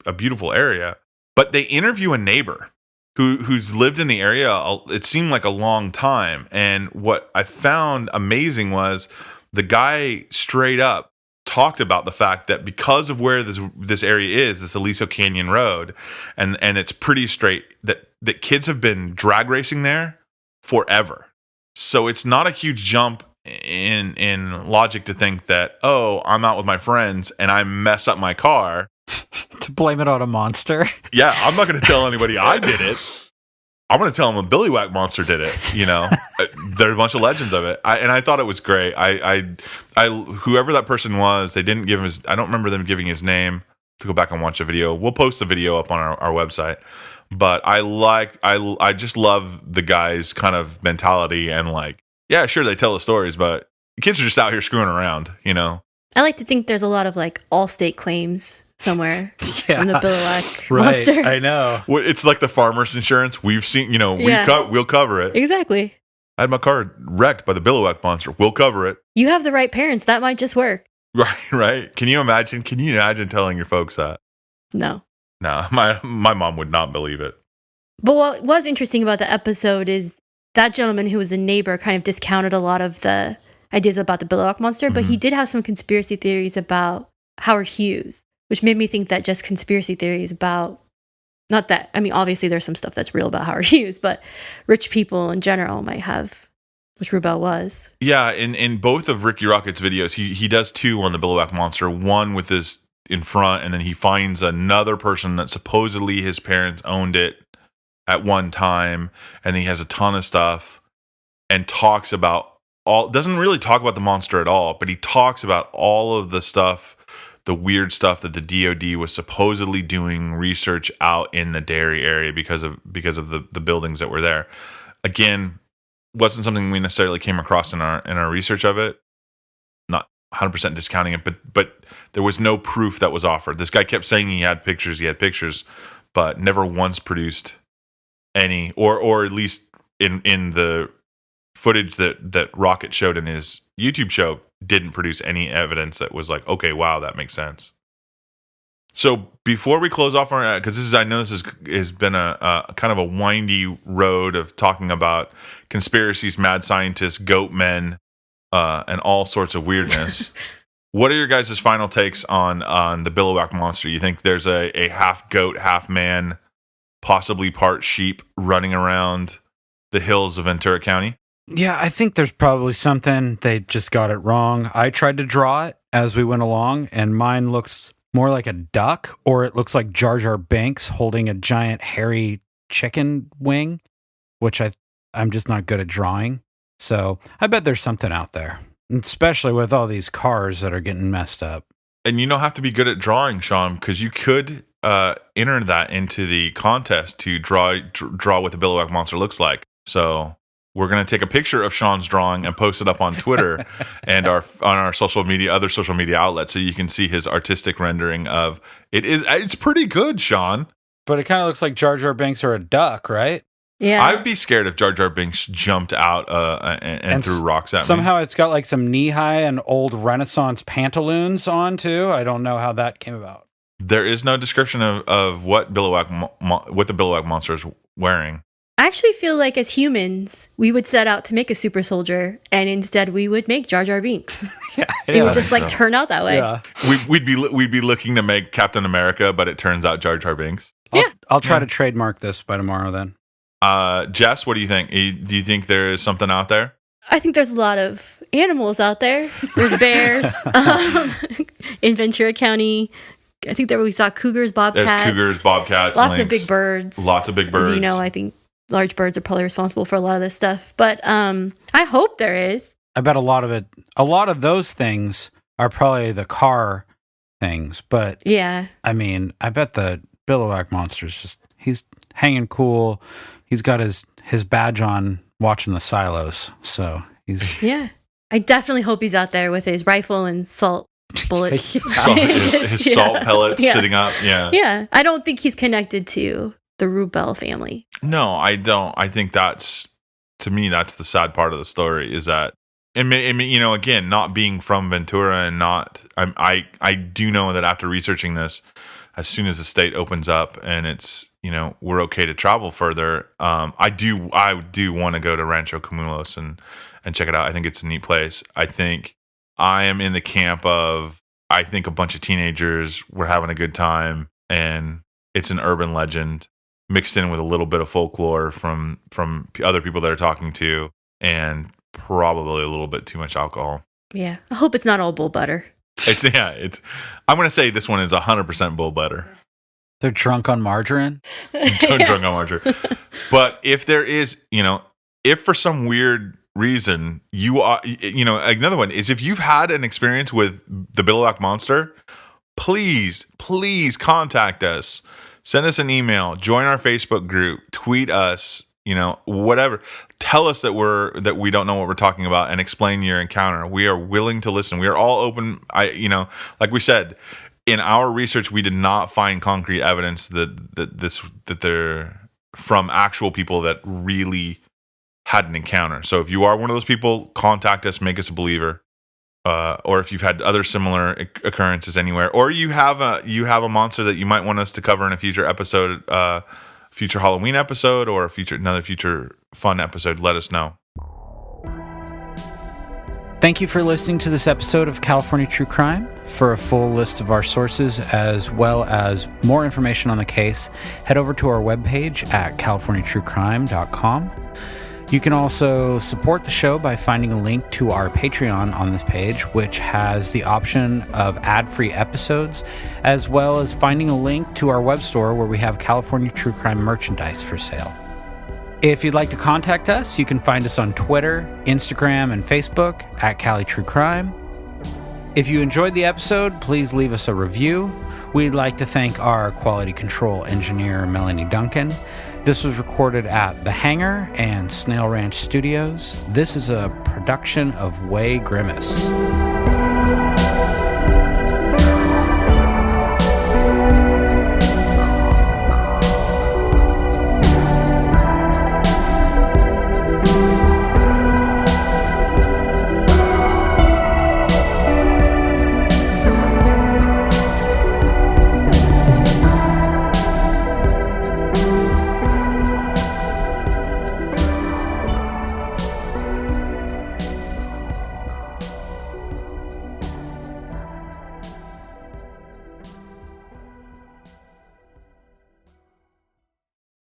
a beautiful area. But they interview a neighbor who's lived in the area. It seemed like a long time. And what I found amazing was the guy straight up talked about the fact that because of where this area is, this Aliso Canyon Road, and it's pretty straight, that kids have been drag racing there forever. So it's not a huge jump in logic to think that, oh, I'm out with my friends and I mess up my car. To blame it on a monster. Yeah, I'm not going to tell anybody I did it. I'm going to tell them a Biliwack Monster did it. There's a bunch of legends of it. I thought it was great. I whoever that person was, they didn't give I don't remember them giving his name. To go back and watch the video. We'll post the video up on our website. But I just love the guy's kind of mentality and yeah, sure, they tell the stories, but the kids are just out here screwing around, I like to think there's a lot of Allstate claims somewhere from the Biliwack right, Monster. I know. It's like the farmer's insurance. We've seen, we'll cover it. Exactly. I had my car wrecked by the Biliwack Monster. We'll cover it. You have the right parents. That might just work. Right. Can you imagine telling your folks that? No. No, my mom would not believe it. But what was interesting about the episode is that gentleman who was a neighbor kind of discounted a lot of the ideas about the Biliwack Monster, but he did have some conspiracy theories about Howard Hughes. which made me think that just conspiracy theories about, not that, I mean, obviously there's some stuff that's real about Howard Hughes, but rich people in general might have, which Rubell was. Yeah, in both of Ricky Rocket's videos, he does two on the Biliwack Monster, one with his in front, and then he finds another person that supposedly his parents owned it at one time, and he has a ton of stuff and talks about doesn't really talk about the monster at all, but he talks about all of the stuff, the weird stuff that the DOD was supposedly doing research out in the dairy area because of the buildings that were there. Again, wasn't something we necessarily came across in our research of it. Not 100% discounting it, but there was no proof that was offered. This guy kept saying he had pictures, but never once produced any, or at least in the footage that Rocket showed in his YouTube show, didn't produce any evidence that was like, okay, wow, that makes sense. So before we close off our, because I know this has been a kind of a windy road of talking about conspiracies, mad scientists, goat men, and all sorts of weirdness. What are your guys' final takes on the Biliwack Monster? You think there's a half goat, half man, possibly part sheep running around the hills of Ventura County? Yeah, I think there's probably something. They just got it wrong. I tried to draw it as we went along, and mine looks more like a duck, or it looks like Jar Jar Binks holding a giant hairy chicken wing, which I'm just not good at drawing. So I bet there's something out there, especially with all these cars that are getting messed up. And you don't have to be good at drawing, Sean, because you could enter that into the contest to draw what the Biliwack Monster looks like. So we're going to take a picture of Sean's drawing and post it up on Twitter and on our other social media outlets, so you can see his artistic rendering of it. It's pretty good, Sean. But it kind of looks like Jar Jar Binks or a duck, right? Yeah. I would be scared if Jar Jar Binks jumped out and threw rocks at me. Somehow it's got like some knee-high and old Renaissance pantaloons on too. I don't know how that came about. There is no description of what the Biliwack Monster is wearing. I actually feel like as humans, we would set out to make a super soldier, and instead we would make Jar Jar Binks. It would just like turn out that way. Yeah. We'd be looking to make Captain America, but it turns out Jar Jar Binks. I'll try to trademark this by tomorrow then. Jess, what do you think? Do you think there is something out there? I think there's a lot of animals out there. There's bears in Ventura County. I think that we saw cougars, bobcats. There's cougars, bobcats, lots lynx, of big birds. Lots of big birds. As you know, I think large birds are probably responsible for a lot of this stuff. But I hope there is. I bet a lot of those things are probably the car things. But yeah, I mean, I bet the Biliwack Monster's he's hanging cool. He's got his badge on watching the silos. So he's... Yeah. I definitely hope he's out there with his rifle and salt bullets. his salt pellets sitting up. Yeah. Yeah. I don't think he's connected to the Rubell family. No, I don't. I think to me, that's the sad part of the story is that, and you know, again, not being from Ventura and I do know that after researching this, as soon as the state opens up and it's, you know, we're okay to travel further, I do want to go to Rancho Camulos and check it out. I think it's a neat place. I think I am in the camp of, I think a bunch of teenagers were having a good time and it's an urban legend mixed in with a little bit of folklore from other people that are talking to, and probably a little bit too much alcohol. Yeah. I hope it's not all bull butter. I'm going to say this one is 100% bull butter. They're drunk on margarine? Drunk on margarine. But if there is, you know, if for some weird reason you are, you know, another one is if you've had an experience with the Biliwack Monster, please contact us. Send us an email, join our Facebook group, tweet us, you know, whatever. Tell us that we don't know what we're talking about and explain your encounter. We are willing to listen. We are all open. Like we said, in our research, we did not find concrete evidence that they're from actual people that really had an encounter. So if you are one of those people, contact us, make us a believer. Or if you've had other similar occurrences anywhere, or you have a monster that you might want us to cover in a future episode, future Halloween episode, or another future fun episode, let us know. Thank you for listening to this episode of California True Crime. For a full list of our sources, as well as more information on the case, head over to our webpage at californiatruecrime.com. You can also support the show by finding a link to our Patreon on this page, which has the option of ad-free episodes, as well as finding a link to our web store where we have California True Crime merchandise for sale. If you'd like to contact us, you can find us on Twitter, Instagram, and Facebook at Cali True Crime. If you enjoyed the episode, please leave us a review. We'd like to thank our quality control engineer, Melanie Duncan. This was recorded at The Hangar and Snail Ranch Studios. This is a production of Way Grimace.